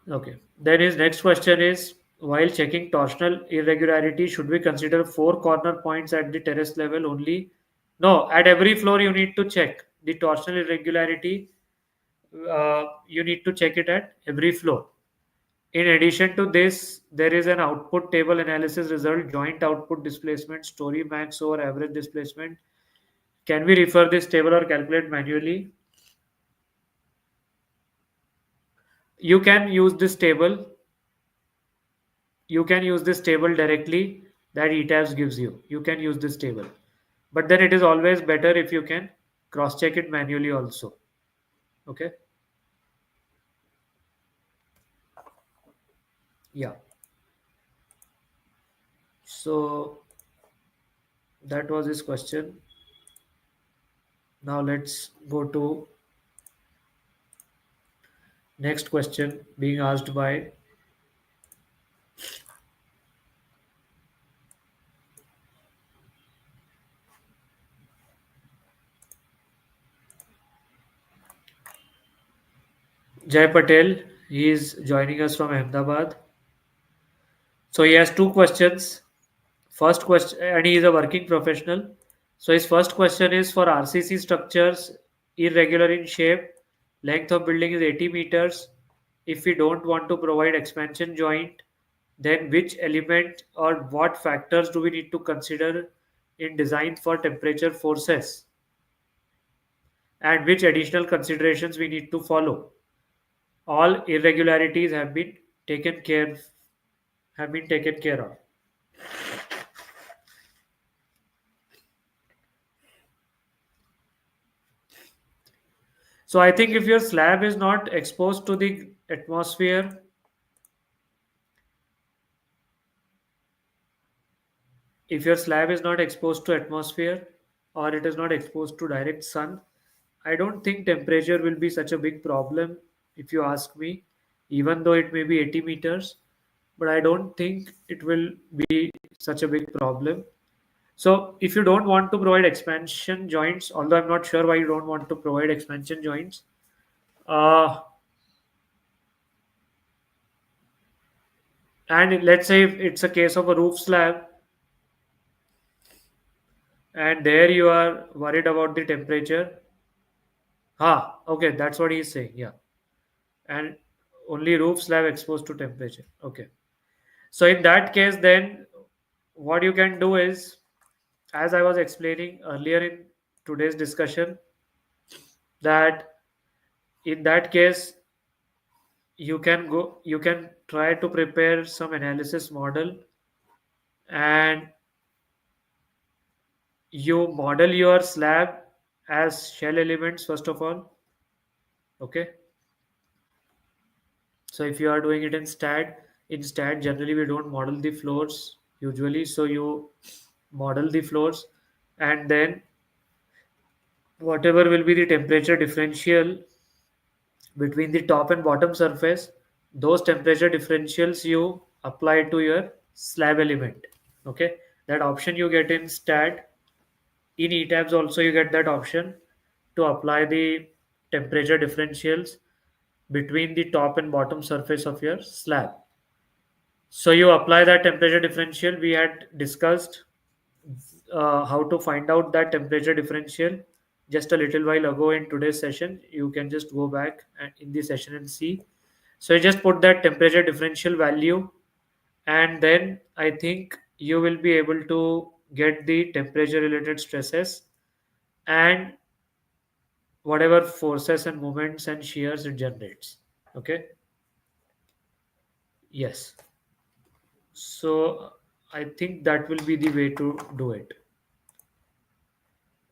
Okay. Then his next question is, while checking torsional irregularity, should we consider four corner points at the terrace level only? No, at every floor you need to check the torsional irregularity. You need to check it at every floor. In addition to this, there is an output table analysis result, joint output displacement, story max over average displacement. Can we refer this table or calculate manually? You can use this table. You can use this table directly that ETABS gives you. You can use this table. But then it is always better if you can cross check it manually also. Okay. Yeah. So that was his question. Now let's go to next question being asked by Jay Patel. He is joining us from Ahmedabad. So he has two questions. First question, and he is a working professional. So his first question is, for RCC structures, irregular in shape, length of building is 80 meters. If we don't want to provide expansion joint, then which element or what factors do we need to consider in design for temperature forces, and which additional considerations we need to follow? All irregularities taken care have been taken care of. So I think if your slab is not exposed to the atmosphere, if your slab is not exposed to atmosphere or it is not exposed to direct sun, I don't think temperature will be such a big problem if you ask me, even though it may be 80 meters, but I don't think it will be such a big problem. So if you don't want to provide expansion joints, although I'm not sure why you don't want to provide expansion joints, uh, and let's say if it's a case of a roof slab, and there you are worried about the temperature. Okay, that's what he's saying. Yeah, and only roof slab exposed to temperature. Okay, so in that case, then what you can do is, as I was explaining earlier in today's discussion, that in that case you can try to prepare some analysis model, and you model your slab as shell elements first of all. Okay. So if you are doing it in STAD, generally we don't model the floors usually. So you model the floors, and then whatever will be the temperature differential between the top and bottom surface, those temperature differentials you apply to your slab element. Okay, that option you get in stat. In etabs also you get that option to apply the temperature differentials between the top and bottom surface of your slab. So you apply that temperature differential. We had discussed how to find out that temperature differential just a little while ago in today's session. You can just go back in the session and see. So you just put that temperature differential value, and then I think you will be able to get the temperature related stresses and whatever forces and moments and shears it generates. Okay. Yes. So I think that will be the way to do it.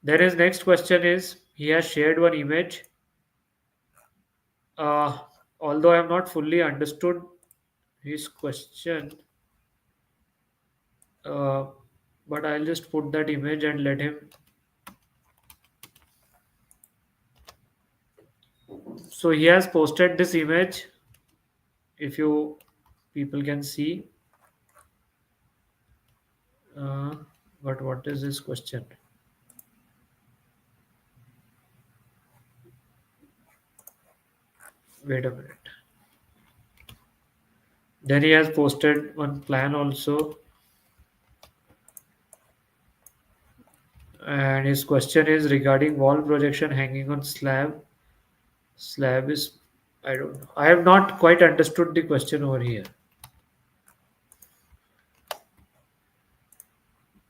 Then his next question is he has shared one image. Uh, Although I have not fully understood his question, uh, but I'll just put that image and let him. So he has posted this image. If you people can see, uh, but what is his question? Wait a minute. Then he has posted one plan also, and his question is regarding wall projection hanging on slab. Slab is, I don't know. I have not quite understood the question over here.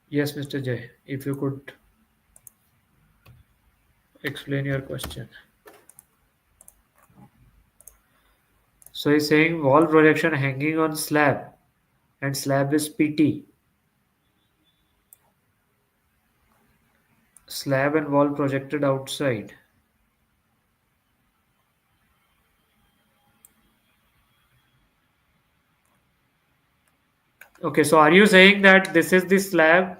Yes, Mr. J, if you could explain your question. So he's saying wall projection hanging on slab, and slab is PT. Slab and wall projected outside. Okay, so are you saying that this is the slab,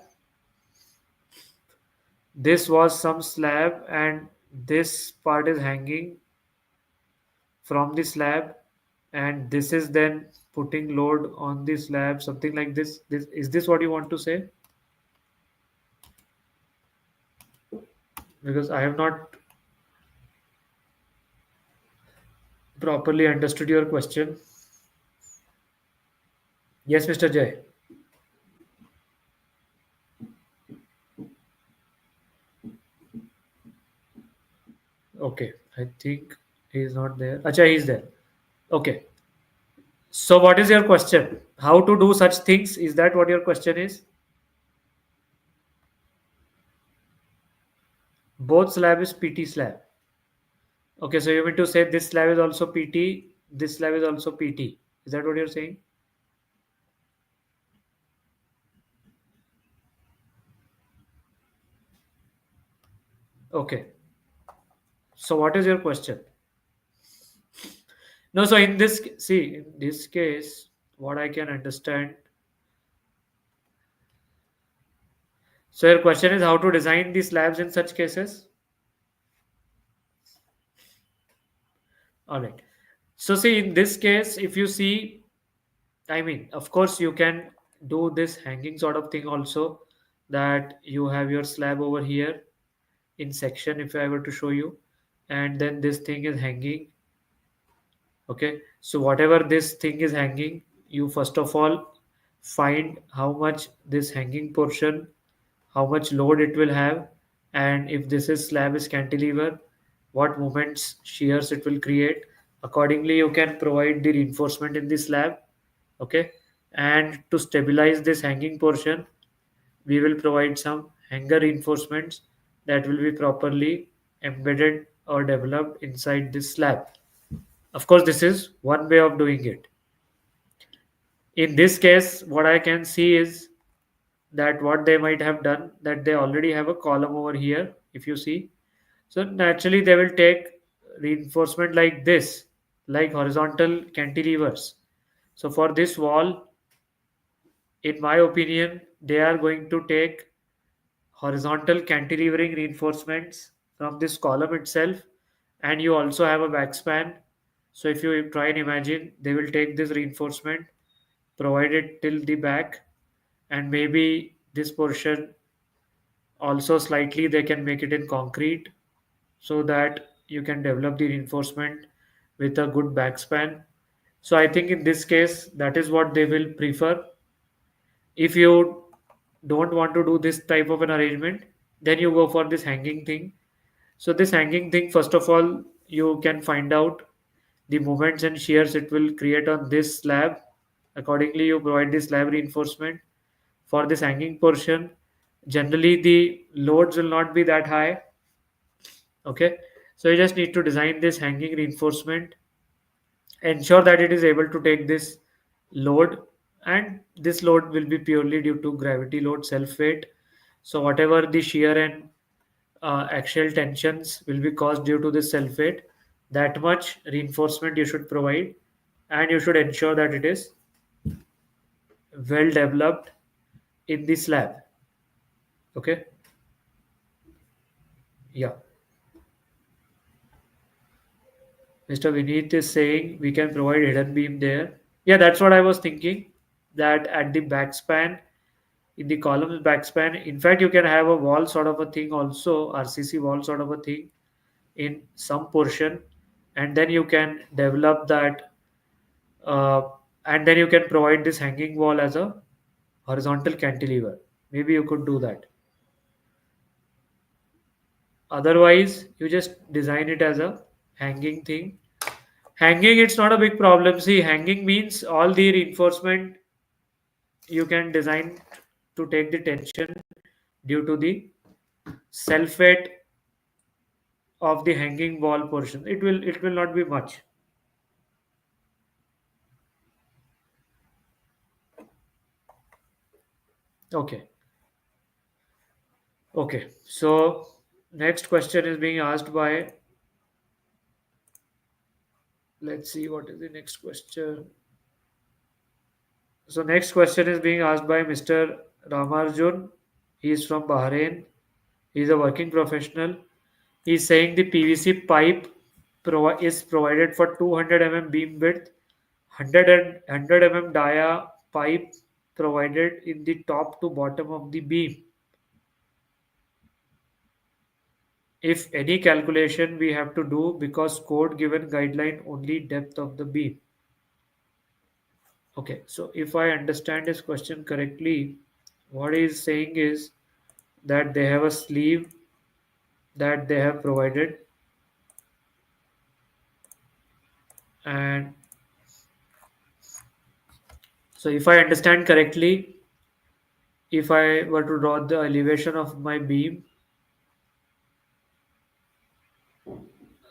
this was some slab, and this part is hanging from the slab, and this is then putting load on the slab, something like this? This is this what you want to say? Because I have not properly understood your question. Yes, Mr. J. Okay, I think he is not there. Acha, he is there. Okay. So what is your question? How to do such things? Is that what your question is? Both slab is PT slab. Okay, so you mean to say this slab is also PT, this slab is also PT. Is that what you're saying? Okay. So what is your question? No, so in this, see, in this case, what I can understand. So your question is how to design the slabs in such cases? All right. So see, in this case, if you see, I mean, of course, you can do this hanging sort of thing also, that you have your slab over here in section, if I were to show you, and then this thing is hanging. Okay, so whatever this thing is hanging, you first of all find how much this hanging portion, how much load it will have, and if this is slab is cantilever, what moments shears it will create. Accordingly, you can provide the reinforcement in the slab. Okay, and to stabilize this hanging portion, we will provide some hanger reinforcements that will be properly embedded or developed inside this slab. Of course, this is one way of doing it. In this case, what I can see is that what they might have done, that they already have a column over here, if you see. So naturally they will take reinforcement like this, like horizontal cantilevers. So for this wall, in my opinion, they are going to take horizontal cantilevering reinforcements from this column itself, and you also have a backspan. So if you try and imagine, they will take this reinforcement, provide it till the back, and maybe this portion also slightly they can make it in concrete, so that you can develop the reinforcement with a good backspan. So I think in this case, that is what they will prefer. If you don't want to do this type of an arrangement, then you go for this hanging thing. So this hanging thing, first of all, you can find out the moments and shears it will create on this slab. Accordingly, you provide this slab reinforcement. For this hanging portion, generally the loads will not be that high. Okay, so you just need to design this hanging reinforcement, ensure that it is able to take this load, and this load will be purely due to gravity load, self weight. So whatever the shear and axial tensions will be caused due to this self weight, that much reinforcement you should provide, and you should ensure that it is well developed in the slab. Okay, yeah. Mr. Vineet is saying we can provide hidden beam there. Yeah, that's what I was thinking. That at the backspan, in the columns backspan, in fact, you can have a wall sort of a thing also, RCC wall sort of a thing in some portion, and then you can develop that, uh, and then you can provide this hanging wall as a horizontal cantilever. Maybe you could do that. Otherwise, you just design it as a hanging thing. Hanging, it's not a big problem. See, hanging means all the reinforcement you can design to take the tension due to the self weight of the hanging wall portion. It will not be much. Okay. Okay. So next question is being asked by, let's see what is the next question. So next question is being asked by Mr. Ramarjun. He is from Bahrain. He is a working professional. He is saying the PVC pipe is provided for 200 beam width, 100 dia pipe provided in the top to bottom of the beam. If any calculation we have to do, because code given guideline only depth of the beam. Okay, so if I understand his question correctly, what he is saying is that they have a sleeve that they have provided, and so if I understand correctly, if I were to draw the elevation of my beam,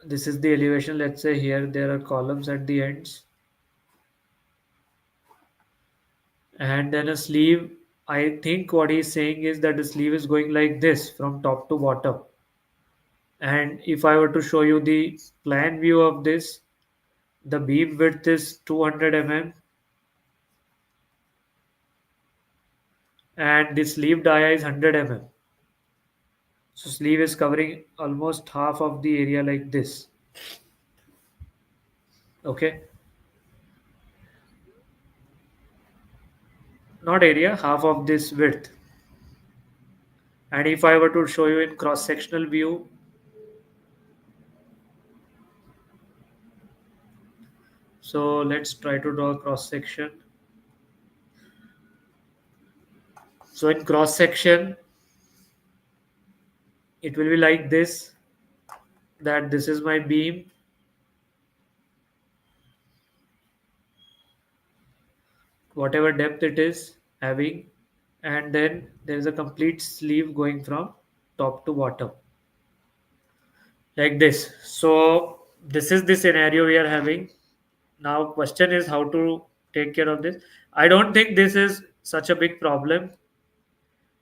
this is the elevation. Let's say here there are columns at the ends, and then a sleeve. I think what he's saying is that the sleeve is going like this from top to bottom. And if I were to show you the plan view of this, the beam width is 200 and the sleeve dia is 100 So sleeve is covering almost half of the area like this. Okay, not area, half of this width. And if I were to show you in cross sectional view, so let's try to draw a cross section. So in cross section, it will be like this, that this is my beam, whatever depth it is having, and then there is a complete sleeve going from top to bottom like this. So this is the scenario we are having. Now question is how to take care of this. I don't think this is such a big problem.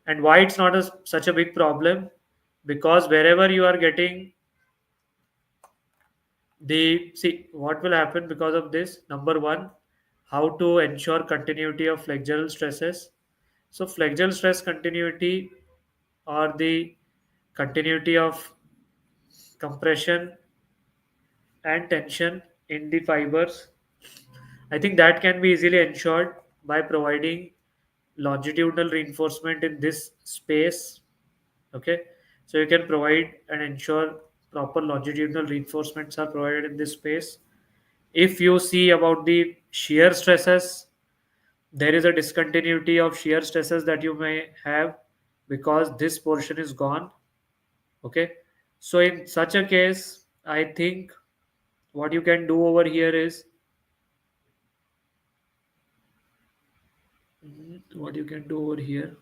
And why it's not such a big problem, because wherever you are getting the, see what will happen because of this. Number one, how to ensure continuity of flexural stresses. So flexural stress continuity, or the continuity of compression and tension in the fibers. I think that can be easily ensured by providing longitudinal reinforcement in this space. Okay, so you can provide and ensure proper longitudinal reinforcements are provided in this space. If you see about the shear stresses, there is a discontinuity of shear stresses that you may have because this portion is gone. Okay, so in such a case, I think what you can do over here is what you can do over here.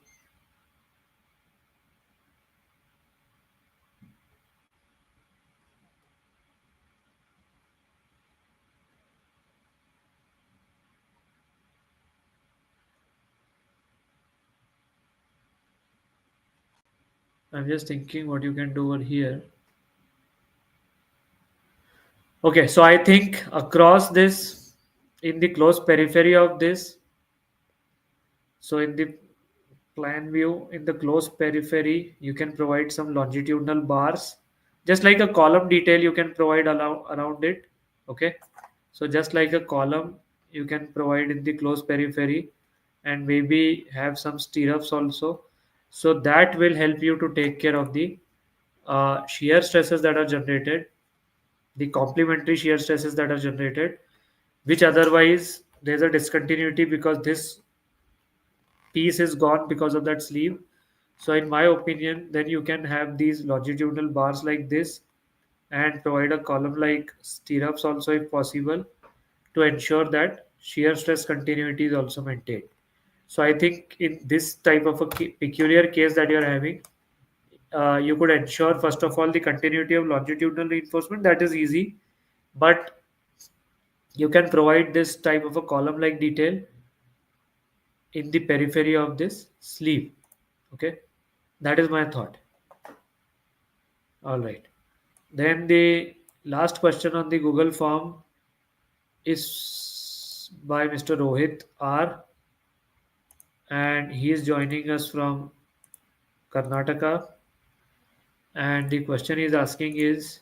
I'm just thinking what you can do over here. Okay, so I think across this, in the close periphery of this, so in the plan view, in the close periphery, you can provide some longitudinal bars, just like a column detail you can provide around it. Okay, so just like a column, you can provide in the close periphery and maybe have some stirrups also. So that will help you to take care of the shear stresses that are generated, the complementary shear stresses that are generated, which otherwise there's a discontinuity because this piece is gone because of that sleeve. So in my opinion, then you can have these longitudinal bars like this and provide a column like stirrups also if possible to ensure that shear stress continuity is also maintained. So I think in this type of a peculiar case that you're having, you could ensure first of all the continuity of longitudinal reinforcement. That is easy, but you can provide this type of a column like detail in the periphery of this sleeve. Okay, that is my thought. All right, then the last question on the Google form is by Mr. Rohit R, and he is joining us from Karnataka, and the question he's asking is,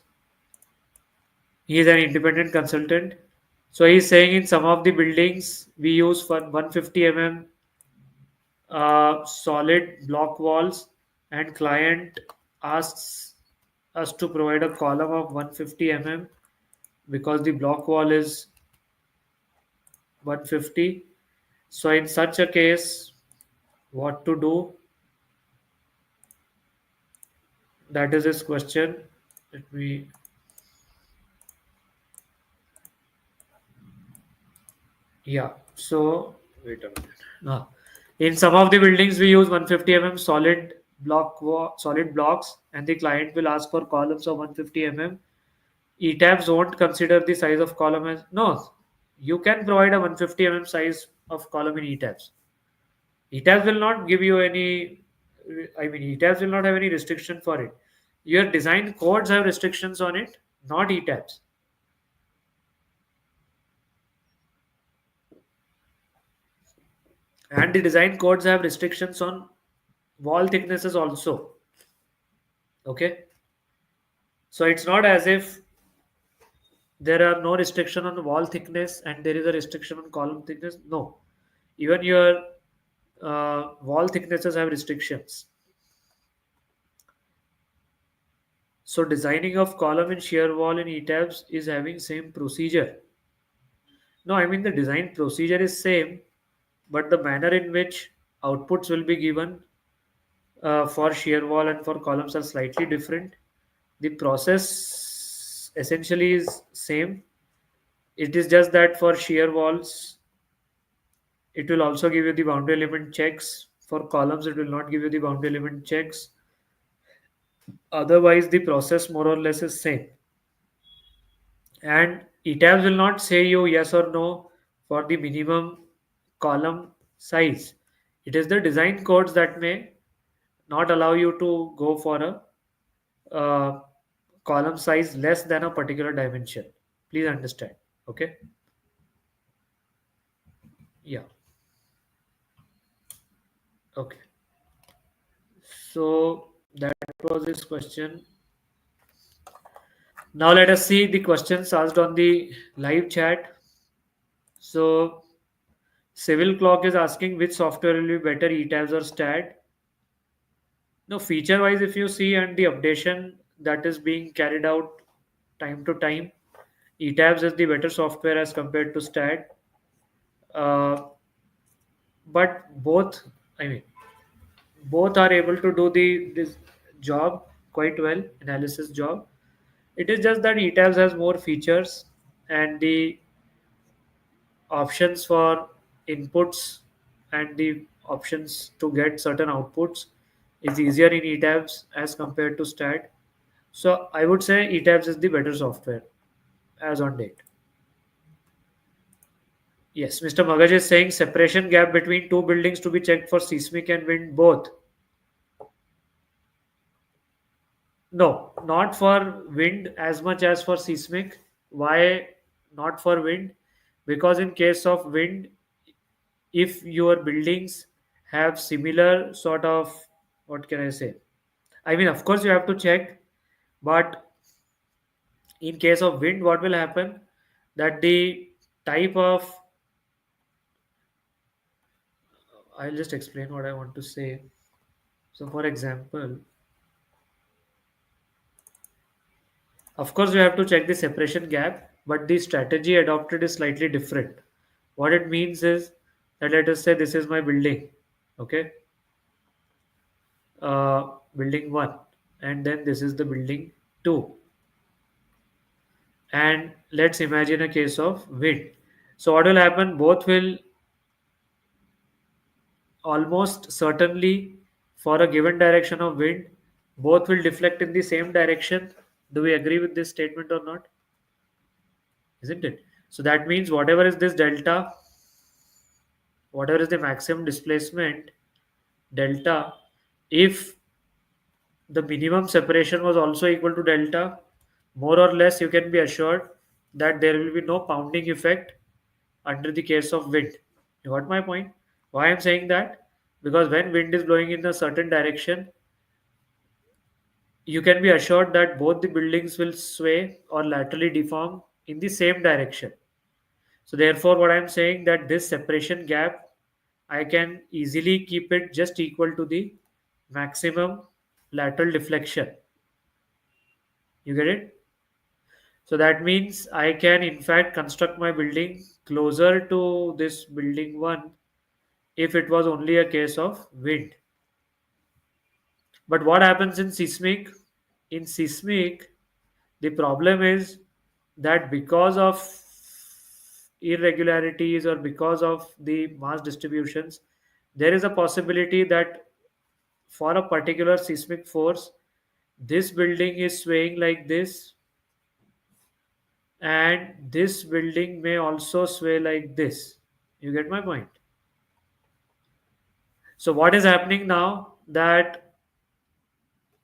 he is an independent consultant. So he's saying in some of the buildings we use for 150 solid block walls, and client asks us to provide a column of 150 because the block wall is 150. So in such a case, what to do? That is his question. Let me. Yeah. So wait a minute. In some of the buildings, we use 150 solid solid blocks, and the client will ask for columns of 150 ETABs won't consider the size of column as no. You can provide a 150 size of column in ETABs. ETABs will not give you any. I mean, ETABs will not have any restriction for it. Your design codes have restrictions on it, not ETABs. And the design codes have restrictions on wall thicknesses also. Okay, so it's not as if there are no restriction on wall thickness and there is a restriction on column thickness. No, even your wall thicknesses have restrictions. So designing of column and shear wall in ETABS is having same procedure. No, I mean the design procedure is same, but the manner in which outputs will be given for shear wall and for columns are slightly different. The process essentially is same. It is just that for shear walls, it will also give you the boundary element checks. For columns, it will not give you the boundary element checks. Otherwise, the process more or less is same. And ETABS will not say you yes or no for the minimum column size. It is the design codes that may not allow you to go for a column size less than a particular dimension. Please understand. Okay. Yeah. Okay. So that was his question. Now let us see the questions asked on the live chat. So Civil Clock is asking which software will be better, ETABS or STAT? No, feature wise, if you see and the updation that is being carried out time to time, ETABS is the better software as compared to STAT. Uh, but both, I mean, both are able to do the this job quite well, analysis job. It is just that ETABS has more features and the options for inputs and the options to get certain outputs is easier in ETABS as compared to STAT. So I would say ETABS is the better software as on date. Yes, Mr. Magaj is saying separation gap between two buildings to be checked for seismic and wind both. No, not for wind as much as for seismic. Why not for wind? Because in case of wind, if your buildings have similar sort of, what can I say? I mean, of course, you have to check, but in case of wind, what will happen? That the type of, I'll just explain what I want to say. So, for example, of course, you have to check the separation gap, but the strategy adopted is slightly different. What it means is that let us say this is my building, okay, building one, and then this is the building two, and let's imagine a case of wind. So, what will happen? Both will almost certainly, for a given direction of wind, both will deflect in the same direction. Do we agree with this statement or not? Isn't it? So that means whatever is this delta, whatever is the maximum displacement delta, if the minimum separation was also equal to delta, more or less you can be assured that there will be no pounding effect under the case of wind. You got my point? Why I'm saying that? Because when wind is blowing in a certain direction, you can be assured that both the buildings will sway or laterally deform in the same direction. So therefore, what I'm saying that this separation gap, I can easily keep it just equal to the maximum lateral deflection. You get it? So that means I can in fact construct my building closer to this building one if it was only a case of wind. But what happens in seismic? In seismic, the problem is that because of irregularities or because of the mass distributions, there is a possibility that for a particular seismic force, this building is swaying like this, and this building may also sway like this. You get my point? So, what is happening now that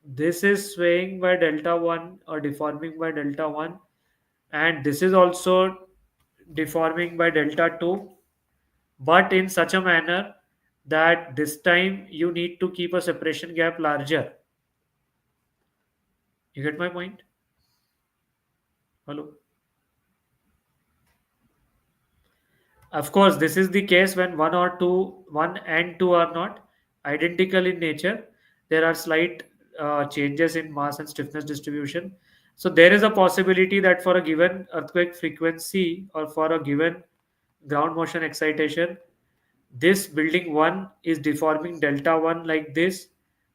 this is swaying by delta 1 or deforming by delta 1, and this is also deforming by delta 2, but in such a manner that this time you need to keep a separation gap larger. You get my point? Hello? Of course, this is the case when one and two are not identical in nature. There are slight changes in mass and stiffness distribution. So there is a possibility that for a given earthquake frequency or for a given ground motion excitation, this building 1 is deforming delta 1 like this,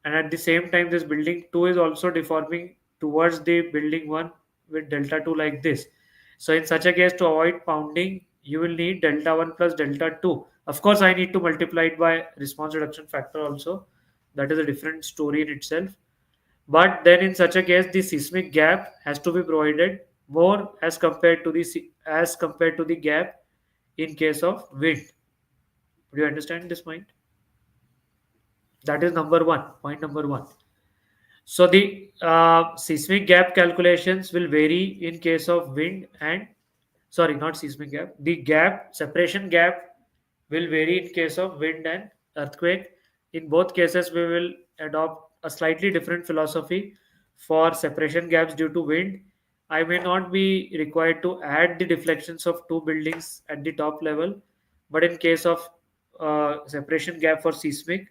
and at the same time this building 2 is also deforming towards the building 1 with delta 2 like this. So in such a case, to avoid pounding, you will need delta 1 plus delta 2. Of course, I need to multiply it by response reduction factor also. That is a different story in itself. But then in such a case, the seismic gap has to be provided more as compared to the gap in case of wind. Do you understand this point? That is number one. Point number one. So the seismic gap calculations will vary in case of wind and, sorry, not seismic gap. The gap separation gap will vary in case of wind and earthquake. In both cases, we will adopt a slightly different philosophy for separation gaps due to wind. I may not be required to add the deflections of two buildings at the top level, but in case of separation gap for seismic,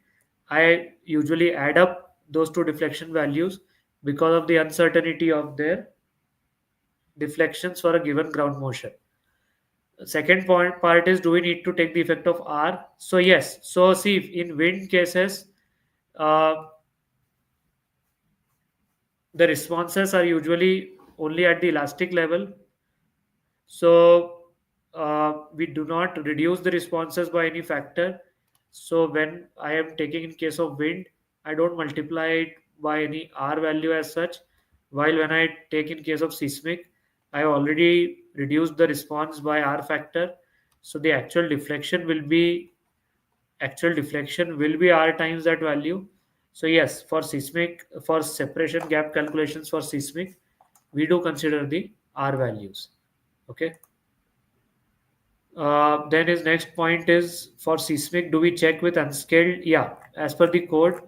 I usually add up those two deflection values because of the uncertainty of their deflections for a given ground motion. Second point part is, do we need to take the effect of R? So yes. So see, in wind cases, uh, the responses are usually only at the elastic level. So we do not reduce the responses by any factor. So when I am taking in case of wind, I don't multiply it by any R value as such. While when I take in case of seismic, I already reduced the response by R factor. So the actual deflection will be R times that value. So yes, for seismic, for separation gap calculations for seismic, we do consider the R values. Okay. Then his next point is, for seismic, do we check with unscaled? Yeah, as per the code,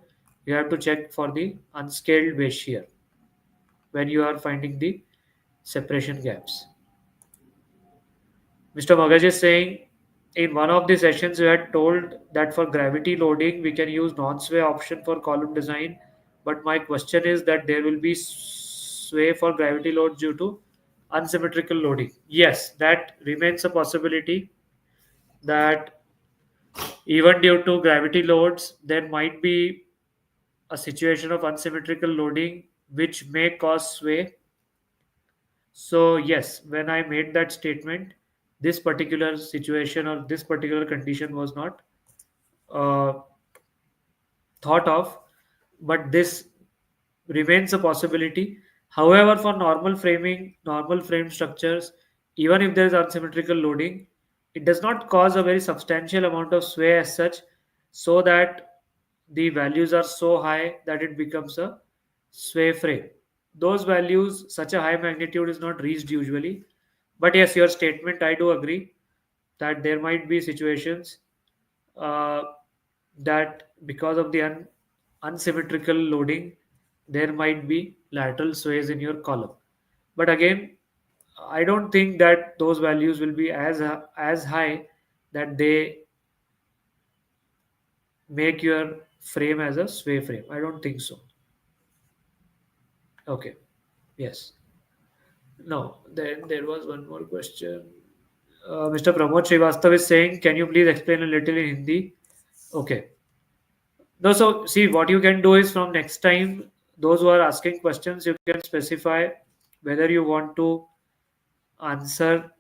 you have to check for the unscaled base shear when you are finding the separation gaps. Mr. Magaj is saying, in one of the sessions we had told that for gravity loading we can use non-sway option for column design, but my question is that there will be sway for gravity load due to unsymmetrical loading. Yes, that remains a possibility that even due to gravity loads, there might be a situation of unsymmetrical loading which may cause sway. So, yes, when I made that statement, this particular situation or this particular condition was not uh, thought of, but this remains a possibility. However, for normal framing, normal frame structures, even if there is unsymmetrical loading, it does not cause a very substantial amount of sway as such, so that the values are so high that it becomes a sway frame. Those values, such a high magnitude is not reached usually. But yes, your statement, I do agree that there might be situations uh, that because of the unsymmetrical loading, there might be lateral sways in your column. But again, I don't think that those values will be as high that they make your frame as a sway frame. I don't think so. Okay. Yes. No. Then there was one more question. Mr. Pramod Srivastav is saying, can you please explain a little in Hindi? Okay. No, so see, what you can do is, from next time, those who are asking questions, you can specify whether you want to answer,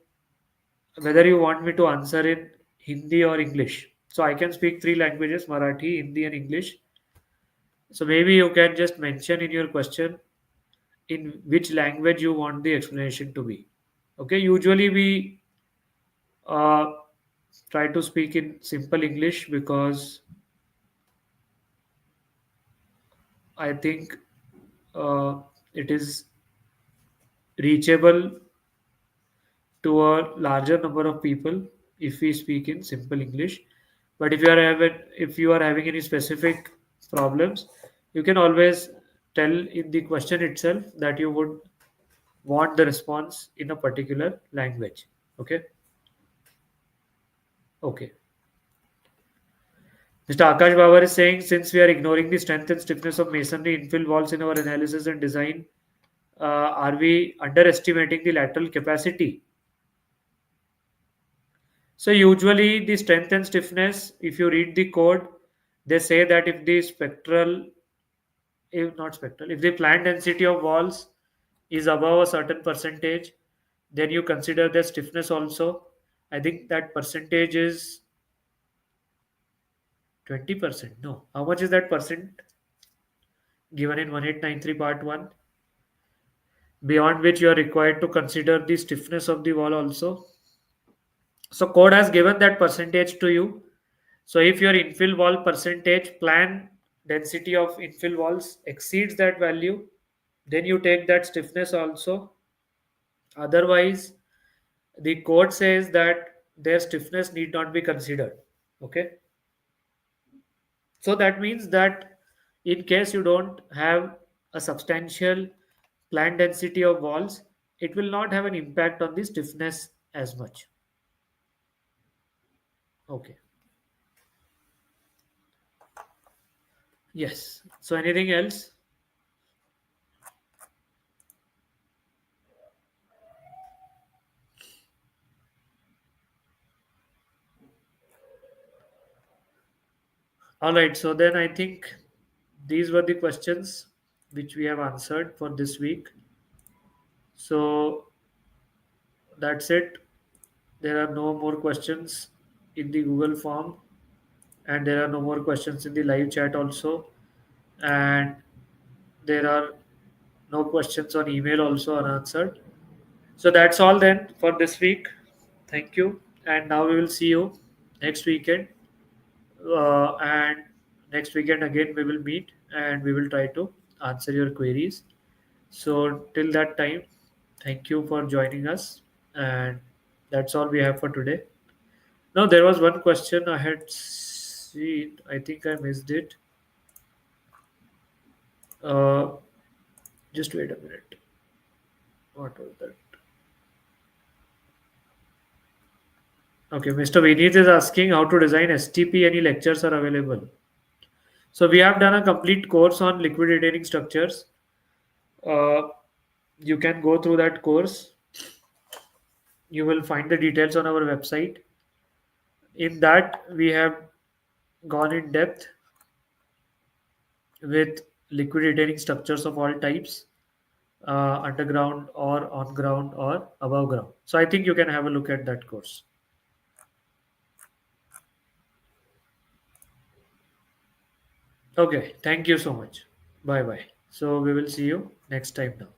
whether you want me to answer in Hindi or English. So I can speak three languages: Marathi, Hindi, and English. So maybe you can just mention in your question in which language you want the explanation to be. Okay, usually we uh, try to speak in simple English because I think it is reachable to a larger number of people if we speak in simple English. But if you are having any specific problems, you can always tell in the question itself that you would want the response in a particular language. Okay. Okay. Mr. Akash Babar is saying, since we are ignoring the strength and stiffness of masonry infill walls in our analysis and design, are we underestimating the lateral capacity? So usually the strength and stiffness, if you read the code, they say that if not spectral, if the plant density of walls is above a certain percentage, then you consider the stiffness also. I think that percentage is 20%. No. How much is that percent given in 1893 part 1? Beyond which you are required to consider the stiffness of the wall also. So code has given that percentage to you. So if your infill wall percentage plan density of infill walls exceeds that value, then you take that stiffness also. Otherwise, the code says that their stiffness need not be considered. Okay. So that means that in case you don't have a substantial plan density of walls, it will not have an impact on the stiffness as much. Okay. Yes. So anything else? All right. So then I think these were the questions which we have answered for this week. So that's it. There are no more questions in the Google form, and there are no more questions in the live chat also. And there are no questions on email also unanswered. So that's all then for this week. Thank you. And now we will see you next weekend. And next weekend again we will meet and we will try to answer your queries. So till that time, thank you for joining us. And that's all we have for today. Now there was one question I had seen. I think I missed it. Uh, just wait a minute. What was that? Okay, Mr. Vineet is asking how to design STP. Any lectures are available? So we have done a complete course on liquid retaining structures. Uh, you can go through that course. You will find the details on our website. In that, we have gone in depth with liquid retaining structures of all types, underground or on ground or above ground. So I think you can have a look at that course. Okay, thank you so much. Bye bye. So we will see you next time now.